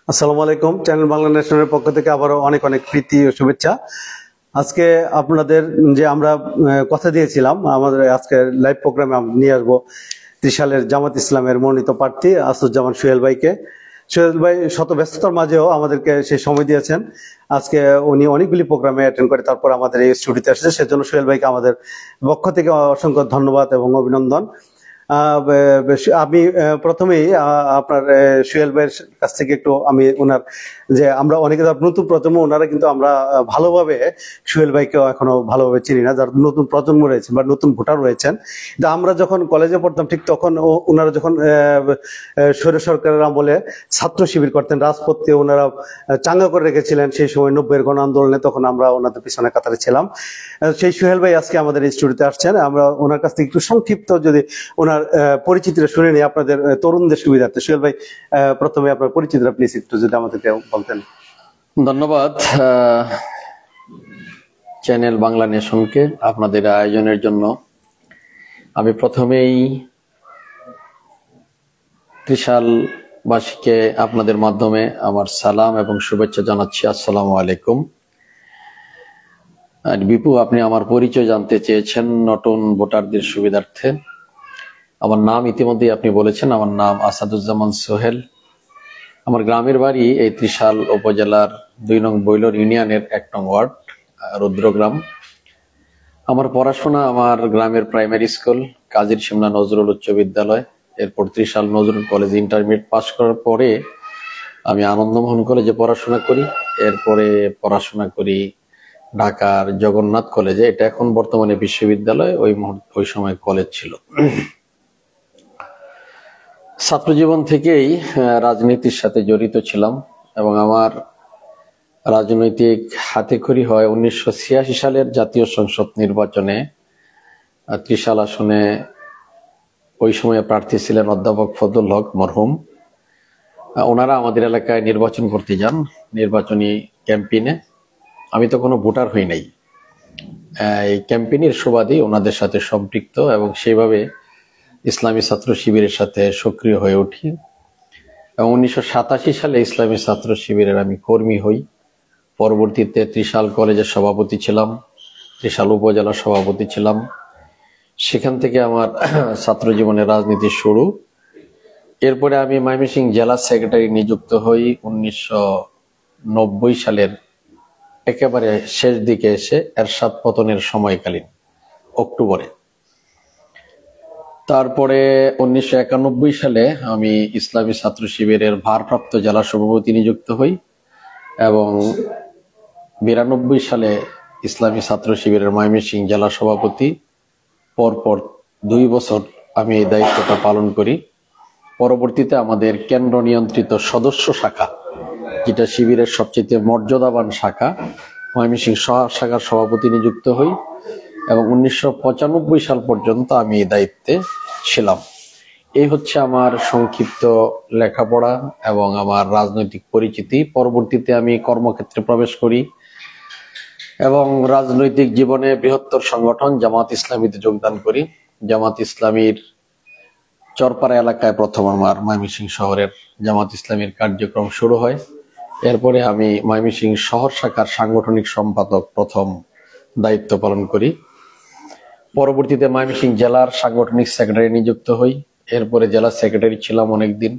আসসালামু আলাইকুম। চ্যানেল বাংলা ন্যাশনালের পক্ষ থেকে আবারও অনেক অনেক প্রীতি ও শুভেচ্ছা। আজকে আপনাদের যে আমরা কথা দিয়েছিলাম, আমাদের আজকে লাইভ প্রোগ্রামে নিয়ে আসবো ত্রিশালের জামাত ইসলামের মনোনীত প্রার্থী আসুজ্জামান সোহেল ভাইকে। সোহেল ভাই শত ব্যস্ততার মাঝেও আমাদেরকে সেই সময় দিয়েছেন। আজকে উনি অনেকগুলি প্রোগ্রামে অ্যাটেন্ড করে তারপর আমাদের এই স্টুডিওতে আসছে, সেজন্য সোহেল ভাইকে আমাদের পক্ষ থেকে অসংখ্য ধন্যবাদ এবং অভিনন্দন। আমি প্রথমেই আপনার সোহেল ভাইয়ের কাছ থেকে একটু আমি ওনার যে আমরা অনেকে নতুন প্রজন্ম, ওনারা কিন্তু আমরা ভালোভাবে সোহেল ভাইকেও এখনো ভালোভাবে চিনি না, যারা নতুন প্রজন্ম রয়েছেন বা নতুন ভোটার রয়েছেন। কিন্তু আমরা যখন কলেজে পড়তাম ঠিক তখন ওনারা যখন স্বৈর সরকারের আমলে ছাত্র শিবির করতেন, রাজপথে ওনারা চাঙ্গা করে রেখেছিলেন সেই সময় 90-এর গণ আন্দোলনে, তখন আমরা ওনাদের পিছনে কাতারে ছিলাম। সেই সোহেল ভাই আজকে আমাদের এই স্টুডিওতে আসছেন। আমরা ওনার কাছ থেকে একটু সংক্ষিপ্ত যদি ওনার পরিচিতিটা শুনে নিই আপনাদের তরুণদের সুবিধার্থে। সোহেল ভাই, প্রথমে আপনার পরিচিতিটা প্লিজ একটু যদি আমাদেরকে বলতেন। ধন্যবাদ চ্যানেল বাংলা নেশনকে আপনাদের আয়োজনের জন্য। আমি প্রথমেই ত্রিশালবাসীকে আপনাদের মাধ্যমে আমার সালাম এবং শুভেচ্ছা জানাচ্ছি। আসসালামু আলাইকুম। আর বিপু, আপনি আমার পরিচয় জানতে চেয়েছেন নতুন ভোটারদের সুবিধার্থে। আমার নাম ইতিমধ্যেই আপনি বলেছেন, আমার নাম আসাদুজ্জামান সোহেল। আমার গ্রামের বাড়ি এই ত্রিশাল উপজেলার 2 নং বৈলর ইউনিয়নের 1 নং ওয়ার্ড রুদ্রগ্রাম। আমার পড়াশোনা আমার গ্রামের প্রাইমারি স্কুল কাজীর শিমলা নজরুল উচ্চ বিদ্যালয়, এরপর ত্রিশাল নজরুল কলেজ ইন্টারমিডিয়েট পাশ করার পরে আমি আনন্দমোহন কলেজে পড়াশোনা করি। এরপরে পড়াশোনা করি ঢাকার জগন্নাথ কলেজে, এটা এখন বর্তমানে বিশ্ববিদ্যালয়, ওই সময় কলেজ ছিল। ছাত্র জীবন থেকেই রাজনীতির সাথে জড়িত ছিলাম এবং আমার রাজনৈতিক হাতেখড়ি হয় 1986 সালের জাতীয় সংসদ নির্বাচনে। ত্রিশাল আসনে ওই সময়ে প্রার্থী ছিলেন অধ্যাপক ফজলুল হক মরহুম। ওনারা আমাদের এলাকায় নির্বাচন করতে যান, নির্বাচনী ক্যাম্পেইনে। আমি তো কোনো ভোটার হই নাই, এই ক্যাম্পেইনের সুবাদেই ওনাদের সাথে সম্পৃক্ত এবং সেইভাবে ইসলামী ছাত্র শিবিরের সাথে সক্রিয় হয়ে উঠি এবং 1987 সালে ইসলামী ছাত্র শিবিরের আমি কর্মী হই। পরবর্তীতে ত্রিশাল কলেজের সভাপতি ছিলাম, ত্রিশাল উপজেলার সভাপতি ছিলাম। সেখান থেকে আমার ছাত্র জীবনের রাজনীতি শুরু। এরপরে আমি ময়মনসিংহ জেলা সেক্রেটারি নিযুক্ত হই 1990 সালের একেবারে শেষ দিকে এসে, এরশাদ পতনের সময়কালীন অক্টোবরে। তারপরে 1991 সালে আমি ইসলামী ছাত্র শিবিরের ভারপ্রাপ্ত জেলা সভাপতি নিযুক্ত হই এবং 92 সালে ইসলামী ছাত্র শিবিরের ময়মনসিংহ জেলা সভাপতি। পরপর 2 বছর আমি এই দায়িত্বটা পালন করি। পরবর্তীতে আমাদের কেন্দ্র নিয়ন্ত্রিত সদস্য শাখা, যেটা শিবিরের সবচেয়ে মর্যাদাবান শাখা, ময়মনসিংহ শাখার সভাপতি নিযুক্ত হই এবং 1995 সাল পর্যন্ত আমি এই দায়িত্বে ছিলাম। এই হচ্ছে আমার সংক্ষিপ্ত লেখাপড়া এবং আমার রাজনৈতিক পরিচিতি। পরবর্তীতে আমি কর্মক্ষেত্রে প্রবেশ করি এবং রাজনৈতিক জীবনে বৃহত্তর সংগঠন জামাত ইসলামীতে যোগদান করি। জামাত ইসলামীর চরপাড়া এলাকায় প্রথম আমার ময়মনসিংহ শহরের জামাত ইসলামীর কার্যক্রম শুরু হয়। এরপরে আমি ময়মনসিংহ শহর শাখার সাংগঠনিক সম্পাদক প্রথম দায়িত্ব পালন করি। পরবর্তীতে ময়মনসিংহ জেলার সাংগঠনিক সেক্রেটারি নিযুক্ত হই। এরপরে জেলা সেক্রেটারি ছিলাম অনেকদিন।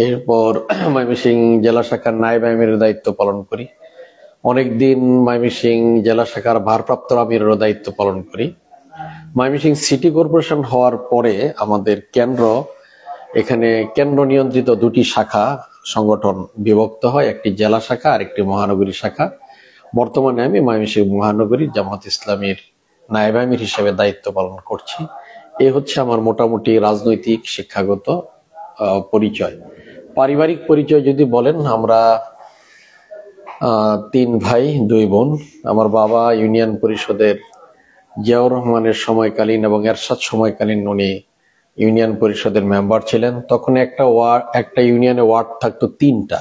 এরপর ময়মনসিংহ জেলা শাখার নায়েব আমিরের দায়িত্ব পালন করি অনেকদিন। ময়মনসিংহ জেলা শাখার ভারপ্রাপ্ত আমিরেরও দায়িত্ব পালন করি। ময়মনসিংহ সিটি কর্পোরেশন হওয়ার পরে আমাদের এখানে কেন্দ্র নিয়ন্ত্রিত 2টি শাখা সংগঠন বিভক্ত হয়, একটি জেলা শাখা আর একটি মহানগরী শাখা। বর্তমানে আমি ময়মনসিংহ মহানগরীর জামাত ইসলামীর নায়েব আমির হিসেবে দায়িত্ব পালন করছি। এই হচ্ছে আমার মোটামুটি রাজনৈতিক শিক্ষাগত পরিচয়। পারিবারিক পরিচয় যদি বলেন, আমরা 3 ভাই 2 বোন। আমার বাবা ইউনিয়ন পরিষদের জিয়াউর রহমানের সময়কালীন এবং এরশাদ সময়কালীন উনি ইউনিয়ন পরিষদের মেম্বার ছিলেন। তখন একটা ইউনিয়নে ওয়ার্ড থাকতো 3টা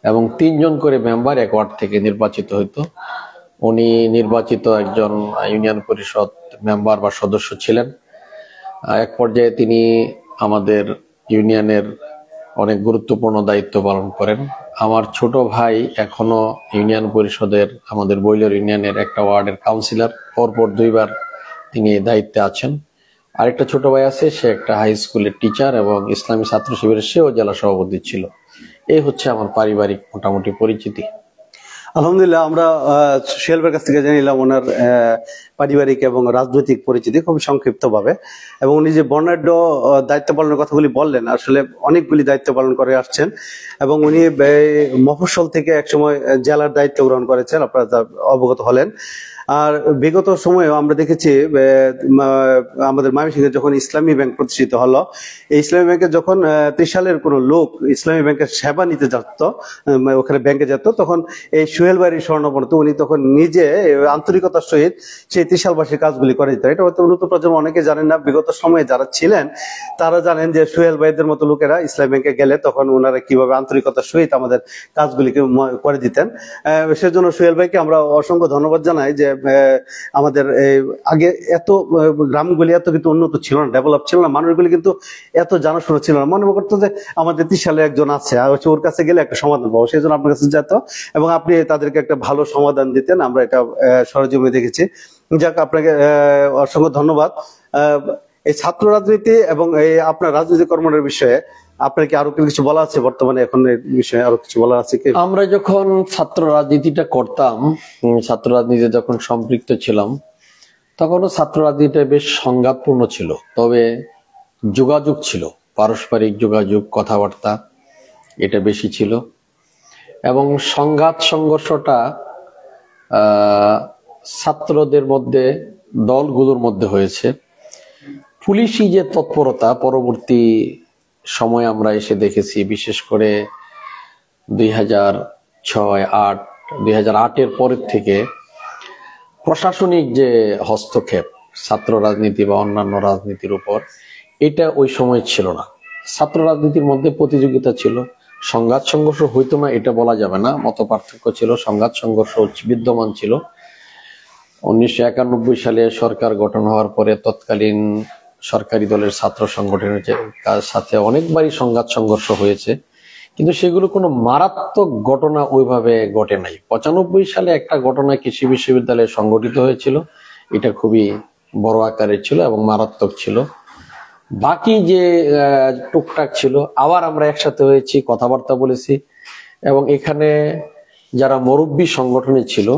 এবং 3 জন করে মেম্বার এক ওয়ার্ড থেকে নির্বাচিত হইতো। উনি নির্বাচিত একজন ইউনিয়ন পরিষদ মেম্বার বা সদস্য ছিলেন। এক পর্যায়ে তিনি আমাদের ইউনিয়নের অনেক গুরুত্বপূর্ণ দায়িত্ব পালন করেন। আমার ছোট ভাই এখনো ইউনিয়ন পরিষদের, আমাদের বইলের ইউনিয়নের একটা ওয়ার্ডের কাউন্সিলর, পরপর 2বার তিনি এই দায়িত্বে আছেন। আরেকটা ছোট ভাই আছে, সে একটা হাই স্কুলের টিচার এবং ইসলামী ছাত্র শিবিরের সেও জেলা সভাপতি ছিল। এই হচ্ছে আমার পারিবারিক মোটামুটি পরিচিতি। আলহামদুলিল্লাহ, আমরা সোহেল ভাইয়ের কাছ থেকে জেনে নিলাম ওনার পারিবারিক এবং রাজনৈতিক পরিচিতি খুব সংক্ষিপ্ত ভাবে, এবং উনি যে বর্ণাঢ্য দায়িত্ব পালনের কথাগুলি বললেন, আসলে অনেকগুলি দায়িত্ব পালন করে আসছেন এবং উনি মফস্বল থেকে একসময় জেলার দায়িত্ব গ্রহণ করেছেন, আপনারা তা অবগত হলেন। আর বিগত সময়েও আমরা দেখেছি আমাদের ময়মনসিংহে যখন ইসলামী ব্যাংক প্রতিষ্ঠিত হলো, এই ইসলামী ব্যাংকে যখন ত্রিশালের কোনো লোক ইসলামী ব্যাংকের সেবা নিতে যেত, ওখানে ব্যাংকে যেত, তখন এই সোহেল ভাইয়ের স্বর্ণপর্ত উনি তখন নিজে আন্তরিকতার সহিত সেই ত্রিশালবাসীর কাজগুলি করে দিতেন। এটা হয়তো নতুন প্রজন্ম অনেকে জানেন না, বিগত সময়ে যারা ছিলেন তারা জানেন যে সোহেল ভাইদের মতো লোকেরা ইসলামী ব্যাংকে গেলে তখন ওনারা কিভাবে আন্তরিকতার সহিত আমাদের কাজগুলিকে করে দিতেন। সেজন্য সোহেল ভাইকে আমরা অসংখ্য ধন্যবাদ জানাই যে আমাদের আগে এত গ্রামগুলি এত কিন্তু উন্নত ছিল না, ডেভেলপ ছিল না, মানুষগুলি কিন্তু এত জানাশোনা ছিল না, মনে করতো যে আমাদের ত্রিশালে একজন আছে আর ওর কাছে গেলে একটা সমাধান পাবো, সেই জন্য আপনার কাছে যেত এবং আপনি তাদেরকে একটা ভালো সমাধান দিতেন, আমরা এটা সরজমিনে দেখেছি। যাক, আপনাকে অসংখ্য ধন্যবাদ। এই ছাত্র রাজনীতি এবং এই আপনার রাজনৈতিক কর্মের বিষয়ে আপনার কি আরো কিছু বলা আছে? বর্তমানে এখন এই বিষয়ে আরো কিছু বলা আছে কি? আমরা যখন ছাত্র রাজনীতিটা করতাম, ছাত্র রাজনীতিতে যখন সম্পৃক্ত ছিলাম, তখনও ছাত্র রাজনীতিটা বেশ সংঘাতপূর্ণ ছিল, তবে যোগাযোগ ছিল, পারস্পরিক যোগাযোগ, কথাবার্তা এটা বেশি ছিল এবং সংঘাত সংঘর্ষটা ছাত্রদের মধ্যে, দলগুলোর মধ্যে হয়েছে। পুলিশি যে তৎপরতা পরবর্তী সময় আমরা এসে দেখেছি, বিশেষ করে 2006-08, 2008-এর পরের থেকে প্রশাসনিক যে হস্তক্ষেপ ছাত্র রাজনীতি বা অন্যান্য রাজনীতির উপর, এটা ওই সময় ছিল না। ছাত্র রাজনীতির মধ্যে প্রতিযোগিতা ছিল, সংঘাত সংঘর্ষ হইতো না এটা বলা যাবে না, মত পার্থক্য ছিল, সংঘাত সংঘর্ষ বিদ্যমান ছিল। 1991 সালে সরকার গঠন হওয়ার পরে তৎকালীন সরকারি দলের ছাত্র সংগঠনের সাথে অনেকবারই সংঘাত সংঘর্ষ হয়েছে, কিন্তু সেগুলো কোনো মারাত্মক ঘটনা ওইভাবে ঘটে নাই। 95 সালে একটা ঘটনা কৃষি বিশ্ববিদ্যালয়ে সংঘটিত হয়েছিল, এটা খুবই বড় আকারের ছিল এবং মারাত্মক ছিল। বাকি যে টুকটাক ছিল, আবার আমরা একসাথে হয়েছি, কথাবার্তা বলেছি এবং এখানে যারা মুরব্বী সংগঠনে ছিল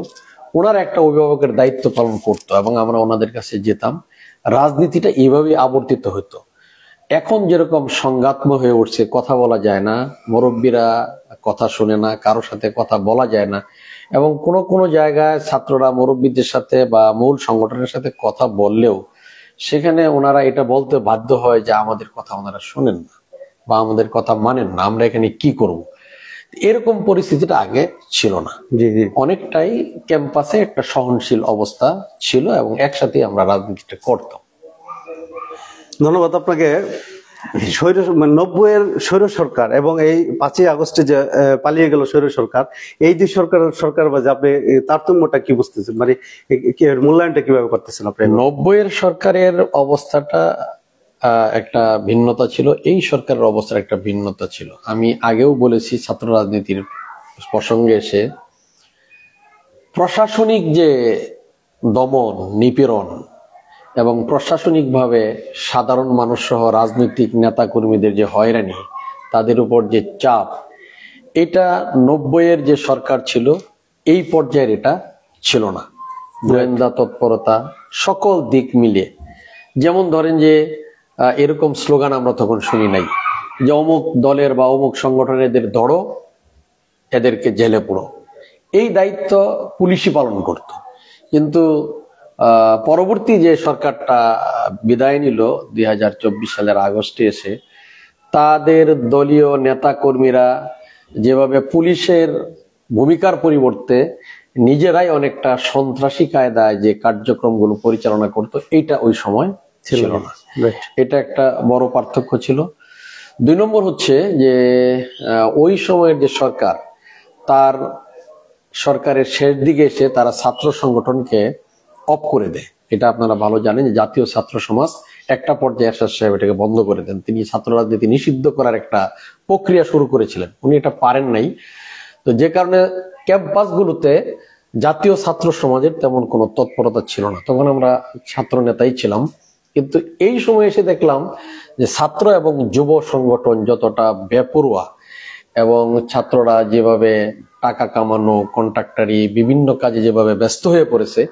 ওনারা একটা অভিভাবকের দায়িত্ব পালন করতো এবং আমরা ওনাদের কাছে যেতাম। রাজনীতিটা এইভাবেই আবর্তিত হতো। এখন যেরকম সংঘাতময় হয়ে উঠছে, কথা বলা যায় না, মুরব্বীরা কথা শুনে না, কারোর সাথে কথা বলা যায় না এবং কোন কোন জায়গায় ছাত্ররা মুরব্বীদের সাথে বা মূল সংগঠনের সাথে কথা বললেও সেখানে ওনারা এটা বলতে বাধ্য হয় যে আমাদের কথা ওনারা শোনেন না বা আমাদের কথা মানেন না, আমরা এখানে কি করব। এরকম পরিস্থিতিটা আগে ছিল না। জি জি, অনেকটাই ক্যাম্পাসে একটা সহনশীল অবস্থা ছিল এবং একসাথে আমরা রাজনীতিটা করতাম। ধন্যবাদ আপনাকে। 90-এর স্বৈর সরকার এবং এই 5ই আগস্টে যে পালিয়ে গেল স্বৈর সরকার, এই দুই সরকার বাজে আপনি তারতম্যটা কি বুঝতেছেন, মানে মূল্যায়নটা কিভাবে করতেছেন আপনি? 90-এর সরকারের অবস্থাটা একটা ভিন্নতা ছিল, এই সরকারের অবস্থার একটা ভিন্নতা ছিল। আমি আগেও বলেছি, ছাত্র রাজনীতির প্রসঙ্গে এসে প্রশাসনিক যে দমন নিপীড়ন এবং প্রশাসনিকভাবে সাধারণ মানুষ সহ রাজনৈতিক নেতা কর্মীদের যে হয়রানি, তাদের উপর যে চাপ, এটা 90-এর যে সরকার ছিল এই পর্যায়ের এটা ছিল না। গোয়েন্দা তৎপরতা সকল দিক মিলিয়ে, যেমন ধরেন যে এরকম স্লোগান আমরা তখন শুনি নাই যে অমুক দলের বা অমুক সংগঠনেদের ধরো, এদেরকে জেলে পুরো, এই দায়িত্ব পুলিশই পালন করত। কিন্তু পরবর্তী যে সরকারটা বিদায় নিল 2024 সালের আগস্টে এসে, তাদের দলীয় নেতা কর্মীরা যেভাবে পুলিশের ভূমিকার পরিবর্তে নিজেরাই অনেকটা সন্ত্রাসী কায়দায় যে কার্যক্রমগুলো পরিচালনা করত, এইটা ওই সময় ছিল না। এটা একটা বড় পার্থক্য ছিল। 2 নম্বর হচ্ছে যে ওই সময়ের যে সরকার, তার সরকারের শেষ দিকে এসে তারা ছাত্র সংগঠনকে অফ করে দেয়। এটা আপনারা ভালো জানেন যে জাতীয় ছাত্র সমাজ একটা পর্যায়ে এরশাদ সাহেব এটাকে বন্ধ করে দেন। তিনি ছাত্র রাজনীতি নিষিদ্ধ করার একটা প্রক্রিয়া শুরু করেছিলেন, উনি এটা পারেন নাই। তো যে কারণে ক্যাম্পাসগুলোতে জাতীয় ছাত্র সমাজের তেমন কোনো তৎপরতা ছিল না, তখন আমরা ছাত্র নেতাই ছিলাম। কিন্তু এই সময় এসে দেখলাম যে ছাত্র এবং যুব সংগঠন যতটা বেপরোয়া এবং ছাত্ররা যেভাবে টাকা কামানো, কন্ট্রাক্টারি, বিভিন্ন কাজে যেভাবে ব্যস্ত হয়ে পড়েছে,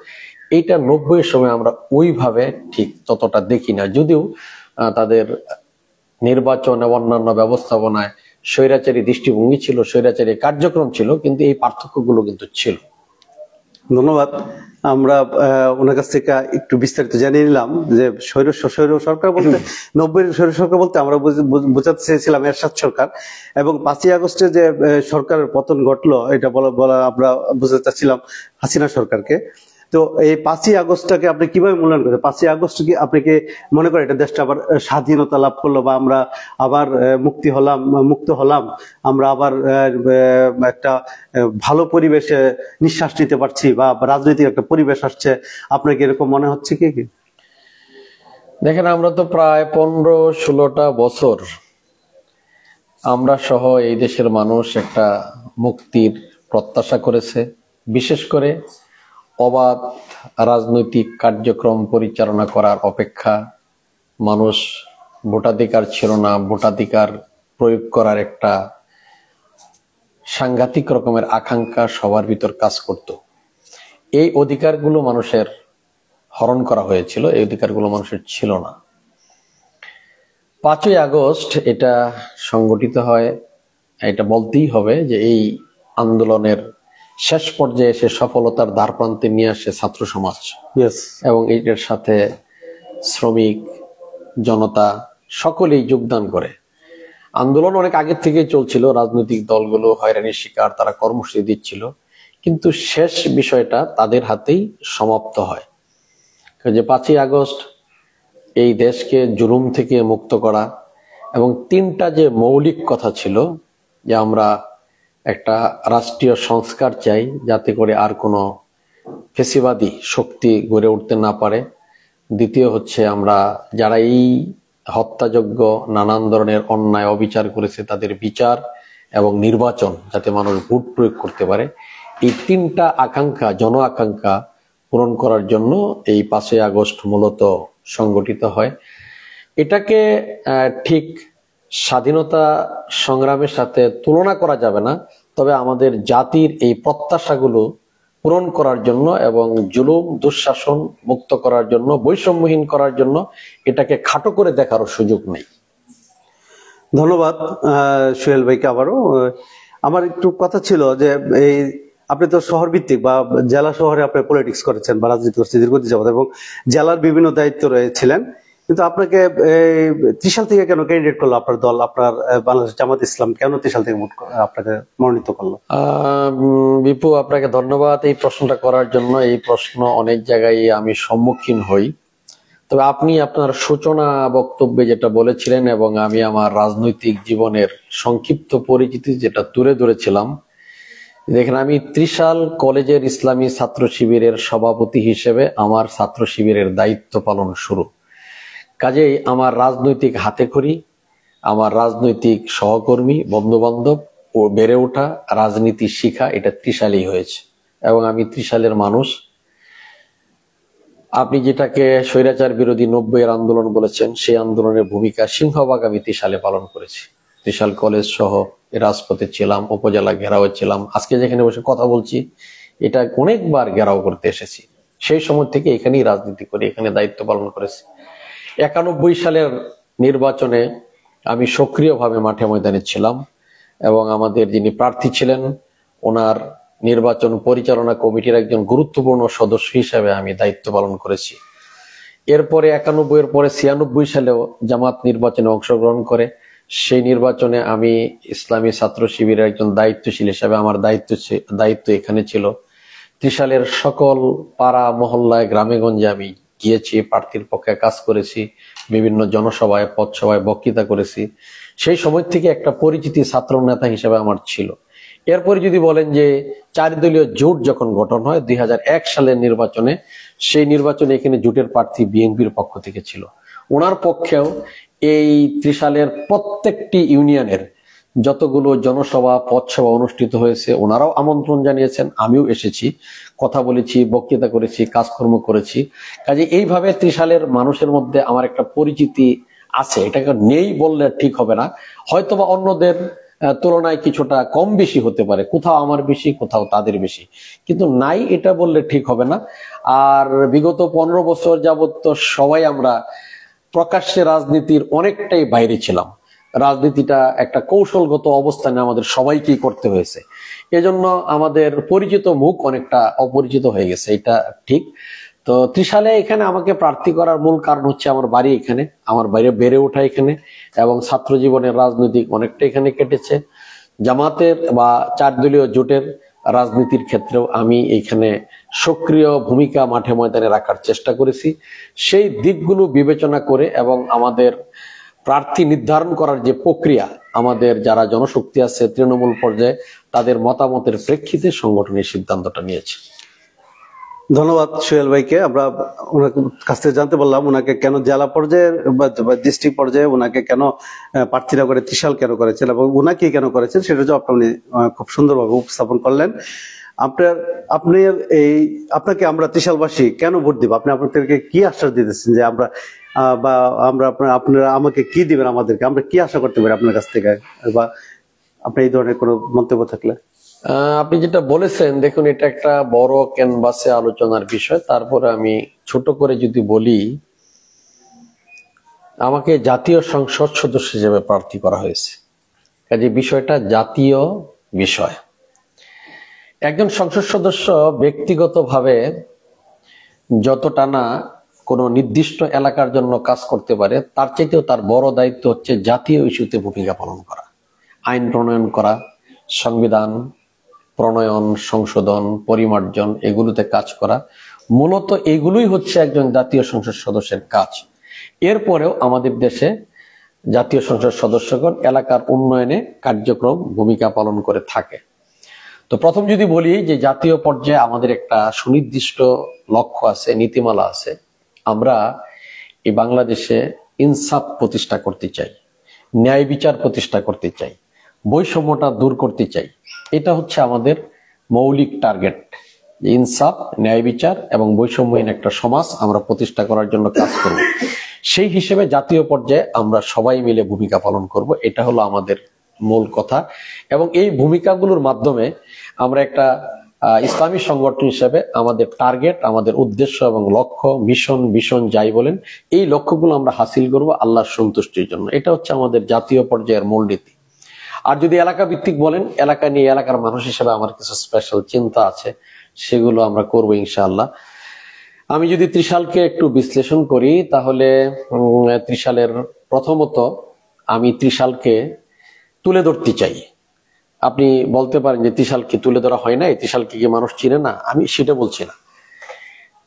এইটা 90-এর সময় আমরা ওইভাবে ঠিক ততটা দেখি না। যদিও তাদের নির্বাচন এবং অন্যান্য ব্যবস্থাপনায় স্বৈরাচারী দৃষ্টিভঙ্গি ছিল, স্বৈরাচারী কার্যক্রম ছিল, কিন্তু এই পার্থক্যগুলো কিন্তু ছিল। ধন্যবাদ। আমরা ওনার কাছ থেকে একটু বিস্তারিত জানিয়ে নিলাম যে স্বৈর সরকার বলতে 90-এর স্বৈর সরকার বলতে আমরা বোঝাতে চেয়েছিলাম এরশাদ সরকার, এবং 5ই আগস্টে যে সরকারের পতন ঘটলো এটা বলা আমরা বোঝাতে চাচ্ছিলাম হাসিনা সরকারকে। তো এই 5ই আগস্টটাকে আপনি কিভাবে মূল্যায়ন করেন? 5ই আগস্ট কি আপনি কি মনে করেন এটা দেশটা আবার স্বাধীনতা লাভ করলো, বা আমরা আবার মুক্ত হলাম, আমরা আবার একটা ভালো পরিবেশে নিঃশ্বাস নিতে পারছি, বা রাজনৈতিক একটা পরিবেশ আসছে, আপনার কি এরকম মনে হচ্ছে কি? দেখেন, আমরা তো প্রায় 15-16টা বছর আমরা সহ এই দেশের মানুষ একটা মুক্তির প্রত্যাশা করেছে। বিশেষ করে অবাধ রাজনৈতিক কার্যক্রম পরিচালনা করার অপেক্ষা মানুষ ভোটাধিকার ছিল না, ভোটাধিকার প্রয়োগ করার একটা সাংঘাতিক রকমের আকাঙ্ক্ষা সবার ভিতর কাজ করত। এই অধিকারগুলো মানুষের হরণ করা হয়েছিল, এই অধিকারগুলো মানুষের ছিল না। 5ই আগস্ট এটা সংগঠিত হয়, এটা বলতেই হবে যে এই আন্দোলনের শেষ পর্যায়ে এসে সফলতার দ্বারপ্রান্তে নিয়ে আসে ছাত্র সমাজ, এবং এটার সাথে শ্রমিক জনতা সকলেই যোগদান করে। আন্দোলন অনেক আগের থেকেই চলছিল, রাজনৈতিক দলগুলো হয়রানির শিকার, তারা কর্মসূচি দিচ্ছিল, কিন্তু শেষ বিষয়টা তাদের হাতেই সমাপ্ত হয়। যে 5ই আগস্ট এই দেশকে জুলুম থেকে মুক্ত করা, এবং 3টা যে মৌলিক কথা ছিল যে আমরা একটা রাষ্ট্রীয় সংস্কার চাই যাতে করে আর কোনো ফেসিবাদী শক্তি গড়ে উঠতে না পারে। দ্বিতীয় হচ্ছে আমরা যারা এই হত্যাযোগ্য নানান ধরনের অন্যায় অবিচার করেছে তাদের বিচার, এবং নির্বাচন যাতে মানুষ ভোট প্রয়োগ করতে পারে। এই 3টা আকাঙ্ক্ষা, জন আকাঙ্ক্ষা পূরণ করার জন্য এই 5ই আগস্ট মূলত সংগঠিত হয়। এটাকে ঠিক স্বাধীনতা সংগ্রামের সাথে তুলনা করা যাবে না, তবে আমাদের জাতির এই প্রত্যাশাগুলো পূরণ করার জন্য এবং জুলুম দুঃশাসন মুক্ত করার জন্য, বৈষম্যহীন করার জন্য এটাকে খাটো করে দেখারও সুযোগ নেই। ধন্যবাদ সোহেল ভাইকে। আবারও আমার একটু কথা ছিল যে এই আপনি তো শহর ভিত্তিক বা জেলা শহরে আপনি পলিটিক্স করেছেন বা রাজনীতি করছেন দীর্ঘদিন যাবত, এবং জেলার বিভিন্ন দায়িত্ব রয়েছিলেন, কিন্তু আপনাকে 3 থেকে কেন ক্যান্ডিডেট করলো আপনার দল, আপনার বাংলাদেশ জামাত ইসলাম কেন 3 থেকে আপনাকে মনোনীত করলো? বিপু, আপনাকে ধন্যবাদ এই প্রশ্নটা করার জন্য। এই প্রশ্ন অনেক জায়গায় আমি সম্মুখীন হই, তবে আপনি আপনার সূচনা বক্তব্যে যেটা বলেছিলেন এবং আমি আমার রাজনৈতিক জীবনের সংক্ষিপ্ত পরিচিতি যেটা তুলে ধরেছিলাম, দেখেন, আমি ত্রিশাল কলেজের ইসলামী ছাত্র শিবিরের সভাপতি হিসেবে আমার ছাত্র শিবিরের দায়িত্ব পালন শুরু। কাজেই আমার রাজনৈতিক হাতেখড়ি, আমার রাজনৈতিক সহকর্মী, বন্ধু বান্ধব ও বেড়ে ওঠা, রাজনীতি শিখা, এটা ত্রিশালেই হয়েছে, এবং আমি ত্রিশালের মানুষ। আপনি যেটাকে স্বৈরাচার বিরোধী 90-এর আন্দোলন বলেছেন, সেই আন্দোলনের ভূমিকা সিংহভাগ আমি ত্রিশালে পালন করেছি। ত্রিশাল কলেজ সহ রাজপথে ছিলাম, উপজেলা ঘেরাও ছিলাম, আজকে যেখানে বসে কথা বলছি এটা অনেকবার ঘেরাও করতে এসেছি। সেই সময় থেকে এখানেই রাজনীতি করি, এখানে দায়িত্ব পালন করেছি। 91 সালের নির্বাচনে আমি সক্রিয়ভাবে মাঠে ময়দানে ছিলাম, এবং আমাদের যিনি প্রার্থী ছিলেন ওনার নির্বাচন পরিচালনা কমিটির একজন গুরুত্বপূর্ণ সদস্য হিসেবে আমি দায়িত্ব পালন করেছি। এরপরে 91-এর পরে 96 সালেও জামাত নির্বাচনে অংশগ্রহণ করে। সেই নির্বাচনে আমি ইসলামী ছাত্র শিবিরের একজন দায়িত্বশীল হিসেবে আমার দায়িত্ব এখানে ছিল। ত্রিশালের সকল পাড়া মহল্লায়, গ্রামে গঞ্জে আমি গিয়েছি, প্রার্থীর পক্ষে কাজ করেছি, বিভিন্ন জনসভায়, পথসভায় বক্তৃতা করেছি। সেই সময় থেকে একটা পরিচিতি ছাত্র নেতা হিসেবে আমার ছিল। এরপরে যদি বলেন যে 4 দলীয় জোট যখন গঠন হয় 2001 সালের নির্বাচনে, সেই নির্বাচনে এখানে জোটের প্রার্থী বিএনপির পক্ষ থেকে ছিল। ওনার পক্ষেও এই ত্রিশালের প্রত্যেকটি ইউনিয়নের যতগুলো জনসভা পথসভা অনুষ্ঠিত হয়েছে ওনারাও আমন্ত্রণ জানিয়েছেন, আমিও এসেছি, কথা বলেছি, বক্তৃতা করেছি, কাজকর্ম করেছি। কাজে এইভাবে ত্রিশালের মানুষের মধ্যে আমার একটা পরিচিতি আছে, এটাকে নেই বললে ঠিক হবে না, হয়তোবা অন্যদের তুলনায় কিছুটা কম বেশি হতে পারে, কোথাও আমার বেশি কোথাও তাদের বেশি, কিন্তু নাই এটা বললে ঠিক হবে না। আর বিগত 15 বছর যাবত তো সবাই আমরা প্রকাশ্যে রাজনীতির অনেকটাই বাইরে ছিলাম, রাজনীতিটা একটা কৌশলগত অবস্থানে আমাদের সবাইকেই করতে হয়েছে, এজন্য আমাদের পরিচিত মুখ অনেকটা অপরিচিত হয়ে গেছে, এটা ঠিক। তো ত্রিশালে এখানে আমাকে প্রার্থী করার মূল কারণ হচ্ছে আমার বাড়ি এখানে, আমার বাইরে বেড়ে ওঠা এখানে, এবং ছাত্র জীবনের রাজনৈতিক অনেকটা এখানে কেটেছে। জামাতের বা 4 দলীয় জোটের রাজনীতির ক্ষেত্রেও আমি এখানে সক্রিয় ভূমিকা মাঠে ময়দানে রাখার চেষ্টা করেছি। সেই দিকগুলো বিবেচনা করে এবং আমাদের প্রার্থী নির্ধারণ করার যে প্রক্রিয়া, আমাদের যারা জনশক্তি আছে তৃণমূল পর্যায়ে, তাদের মতামতের প্রেক্ষিতে সংগঠনের সিদ্ধান্তটা নিয়েছে। ধন্যবাদ সোহেল ভাইকে। আমরা ওনার কাছ থেকে জানতে পারলাম ওনাকে কেন জেলা পর্যায়ে বা ডিস্ট্রিক্ট পর্যায়ে ওনাকে কেন প্রার্থীরা করে ত্রিশাল কেন করেছেন এবং ওনাকে কেন করেছেন সেটা জবাবটা উনি খুব সুন্দরভাবে উপস্থাপন করলেন। আপনাকে আমরা ত্রিশালবাসী কেন ভোট দিব, আপনি আপনাদেরকে কি আশ্বাস দিতেছেন যে আমরা বা আমরা আপনারা আমাকে কি দিবেন, আমাদেরকে আমরা কি আশা করতে পারি আপনার কাছ থেকে, বা আপনি এই ধরনের কোনো মন্তব্য থাকলে? আপনি যেটা বলেছেন, দেখুন এটা একটা বড় ক্যানভাসে আলোচনার বিষয়, তারপরে আমি ছোট করে যদি বলি, আমাকে জাতীয় সংসদ সদস্য হিসেবে প্রার্থী করা হয়েছে, কাজে বিষয়টা জাতীয় বিষয়। একজন সংসদ সদস্য ব্যক্তিগতভাবে যতটা না কোনো নির্দিষ্ট এলাকার জন্য কাজ করতে পারে, তার চাইতেও তার বড় দায়িত্ব হচ্ছে জাতীয় ইস্যুতে ভূমিকা পালন করা, আইন প্রণয়ন করা, সংবিধান প্রণয়ন, সংশোধন, পরিমার্জন, এগুলোতে কাজ করা। মূলত এগুলোই হচ্ছে একজন জাতীয় সংসদ সদস্যের কাজ। এরপরেও আমাদের দেশে জাতীয় সংসদ সদস্যগণ এলাকার উন্নয়নে কার্যক্রম ভূমিকা পালন করে থাকে। তো প্রথম যদি বলি যে জাতীয় পর্যায়ে আমাদের একটা সুনির্দিষ্ট লক্ষ্য আছে, নীতিমালা আছে। আমরা এই বাংলাদেশে ইনসাফ প্রতিষ্ঠা করতে চাই, ন্যায় বিচার প্রতিষ্ঠা করতে চাই, বৈষম্যটা দূর করতে চাই। এটা হচ্ছে আমাদের মৌলিক টার্গেট, ইনসাফ, ন্যায় বিচার এবং বৈষম্যহীন একটা সমাজ আমরা প্রতিষ্ঠা করার জন্য কাজ করব। সেই হিসেবে জাতীয় পর্যায়ে আমরা সবাই মিলে ভূমিকা পালন করব, এটা হলো আমাদের মূল কথা। এবং এই ভূমিকাগুলোর মাধ্যমে আমরা একটা ইসলামী সংগঠন হিসেবে আমাদের টার্গেট, আমাদের উদ্দেশ্য এবং লক্ষ্য, মিশন যাই বলেন, এই লক্ষ্যগুলো আমরা হাসিল করব আল্লাহর সন্তুষ্টির জন্য। এটা হচ্ছে আমাদের জাতীয় পর্যায়ের মূলনীতি। আর যদি এলাকা ভিত্তিক বলেন, এলাকা নিয়ে এলাকার মানুষ হিসেবে আমার কিছু স্পেশাল চিন্তা আছে, সেগুলো আমরা করব ইনশাআল্লাহ। আমি যদি ত্রিশালকে একটু বিশ্লেষণ করি, তাহলে ত্রিশালের প্রথমত আমি ত্রিশালকে তুলে ধরতে চাই। আপনি বলতে পারেন যে ত্রিশালকে তুলে ধরা হয় না, ত্রিশালকে কি মানুষ চিনে না? আমি সেটা বলছি না।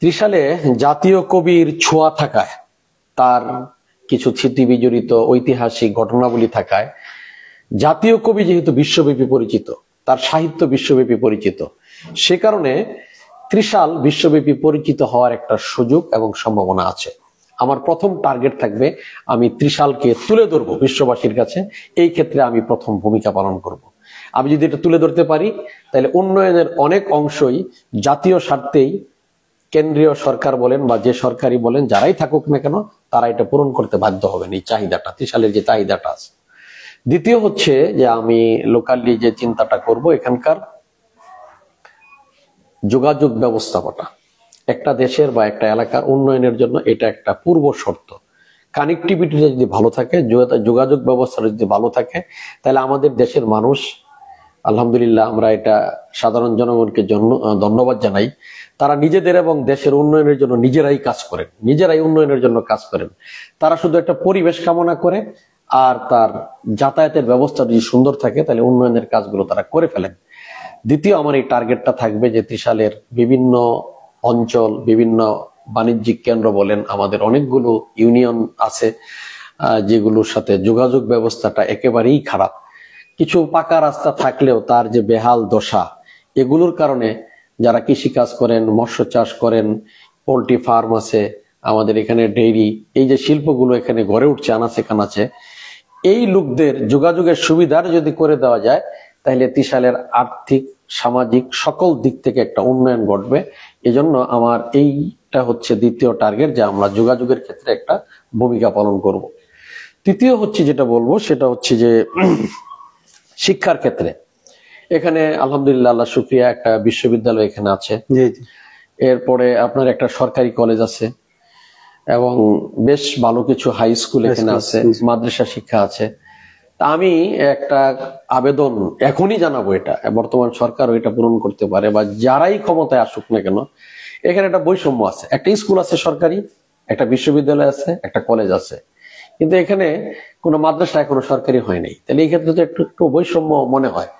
ত্রিশালে জাতীয় কবির ছোঁয়া থাকায়, তার কিছু স্মৃতি বিজড়িত ঐতিহাসিক ঘটনাবলী থাকায়, জাতীয় কবি যেহেতু বিশ্বব্যাপী পরিচিত, তার সাহিত্য বিশ্বব্যাপী পরিচিত, সে কারণে ত্রিশাল বিশ্বব্যাপী পরিচিত হওয়ার একটা সুযোগ এবং সম্ভাবনা আছে। আমার প্রথম টার্গেট থাকবে আমি ত্রিশালকে তুলে ধরবো বিশ্ববাসীর কাছে, এই ক্ষেত্রে আমি প্রথম ভূমিকা পালন করব। আমি যদি এটা তুলে ধরতে পারি, তাহলে উন্নয়নের অনেক অংশই জাতীয় স্বার্থেই কেন্দ্রীয় সরকার বলেন বা যে সরকারি বলেন, যারাই থাকুক না কেন, তারা এটা পূরণ করতে বাধ্য হবেন, এই চাহিদাটা, ত্রিশালের যে চাহিদাটা আছে। দ্বিতীয় হচ্ছে যে আমি লোকালি যে চিন্তাটা করব, এখানকার যোগাযোগ ব্যবস্থাপনা একটা দেশের বা একটা এলাকার উন্নয়নের জন্য এটা একটা পূর্ব শর্ত। কানেক্টিভিটিটা যদি ভালো থাকে, যোগাযোগ ব্যবস্থাটা যদি ভালো থাকে, তাহলে আমাদের দেশের মানুষ, আলহামদুলিল্লাহ আমরা এটা সাধারণ জনগণকে ধন্যবাদ জানাই, তারা নিজেদের এবং দেশের উন্নয়নের জন্য নিজেরাই কাজ করেন, নিজেরাই উন্নয়নের জন্য কাজ করেন। তারা শুধু একটা পরিবেশ কামনা করে, আর তার যাতায়াতের ব্যবস্থা যদি সুন্দর থাকে, তাহলে উন্নয়নের কাজগুলো তারা করে ফেলেন। দ্বিতীয় আমার এই টার্গেটটা থাকবে যে ত্রিশালের বিভিন্ন অঞ্চল, বিভিন্ন বাণিজ্যিক কেন্দ্র বলেন, আমাদের অনেকগুলো ইউনিয়ন আছে যেগুলোর সাথে যোগাযোগ ব্যবস্থাটা একেবারেই খারাপ। কিছু পাকা রাস্তা থাকলেও তার যে বেহাল দশা, এগুলোর কারণে যারা কৃষি কাজ করেন, মৎস্য চাষ করেন, পোল্ট্রি ফার্ম আছে, আমাদের এখানে ডেইরি, এই যে শিল্পগুলো এখানে গড়ে উঠছে আনাচে কানাচে, এই লোকদের যোগাযোগের সুবিধার যদি করে দেওয়া যায় তাহলে ত্রিশালের আর্থিক, সামাজিক সকল দিক থেকে একটা উন্নয়ন ঘটবে। এজন্য আমার এইটা হচ্ছে দ্বিতীয় টার্গেট, যে আমরা যোগাযোগের ক্ষেত্রে একটা ভূমিকা পালন করব। তৃতীয় হচ্ছে যেটা বলবো সেটা হচ্ছে যে শিক্ষার ক্ষেত্রে এখানে আলহামদুলিল্লাহ, আল্লাহ শুকরিয়া, একটা বিশ্ববিদ্যালয় এখানে আছে। এরপরে আপনার একটা সরকারি কলেজ আছে এবং বেশ ভালো কিছু হাই স্কুল এখানে আছে, মাদ্রাসা শিক্ষা আছে। তা আমি একটা আবেদন এখনই জানাবো, এটা বর্তমান সরকার এটা পূরণ করতে পারে বা যারাই ক্ষমতায় আসুক না কেন, এখানে একটা বৈষম্য আছে। একটা স্কুল আছে সরকারি, একটা বিশ্ববিদ্যালয় আছে, একটা কলেজ আছে, কিন্তু এখানে কোনো মাদ্রাসা এখনো সরকারি হয় নাই। তাহলে এই ক্ষেত্রে তো একটু বৈষম্য মনে হয়।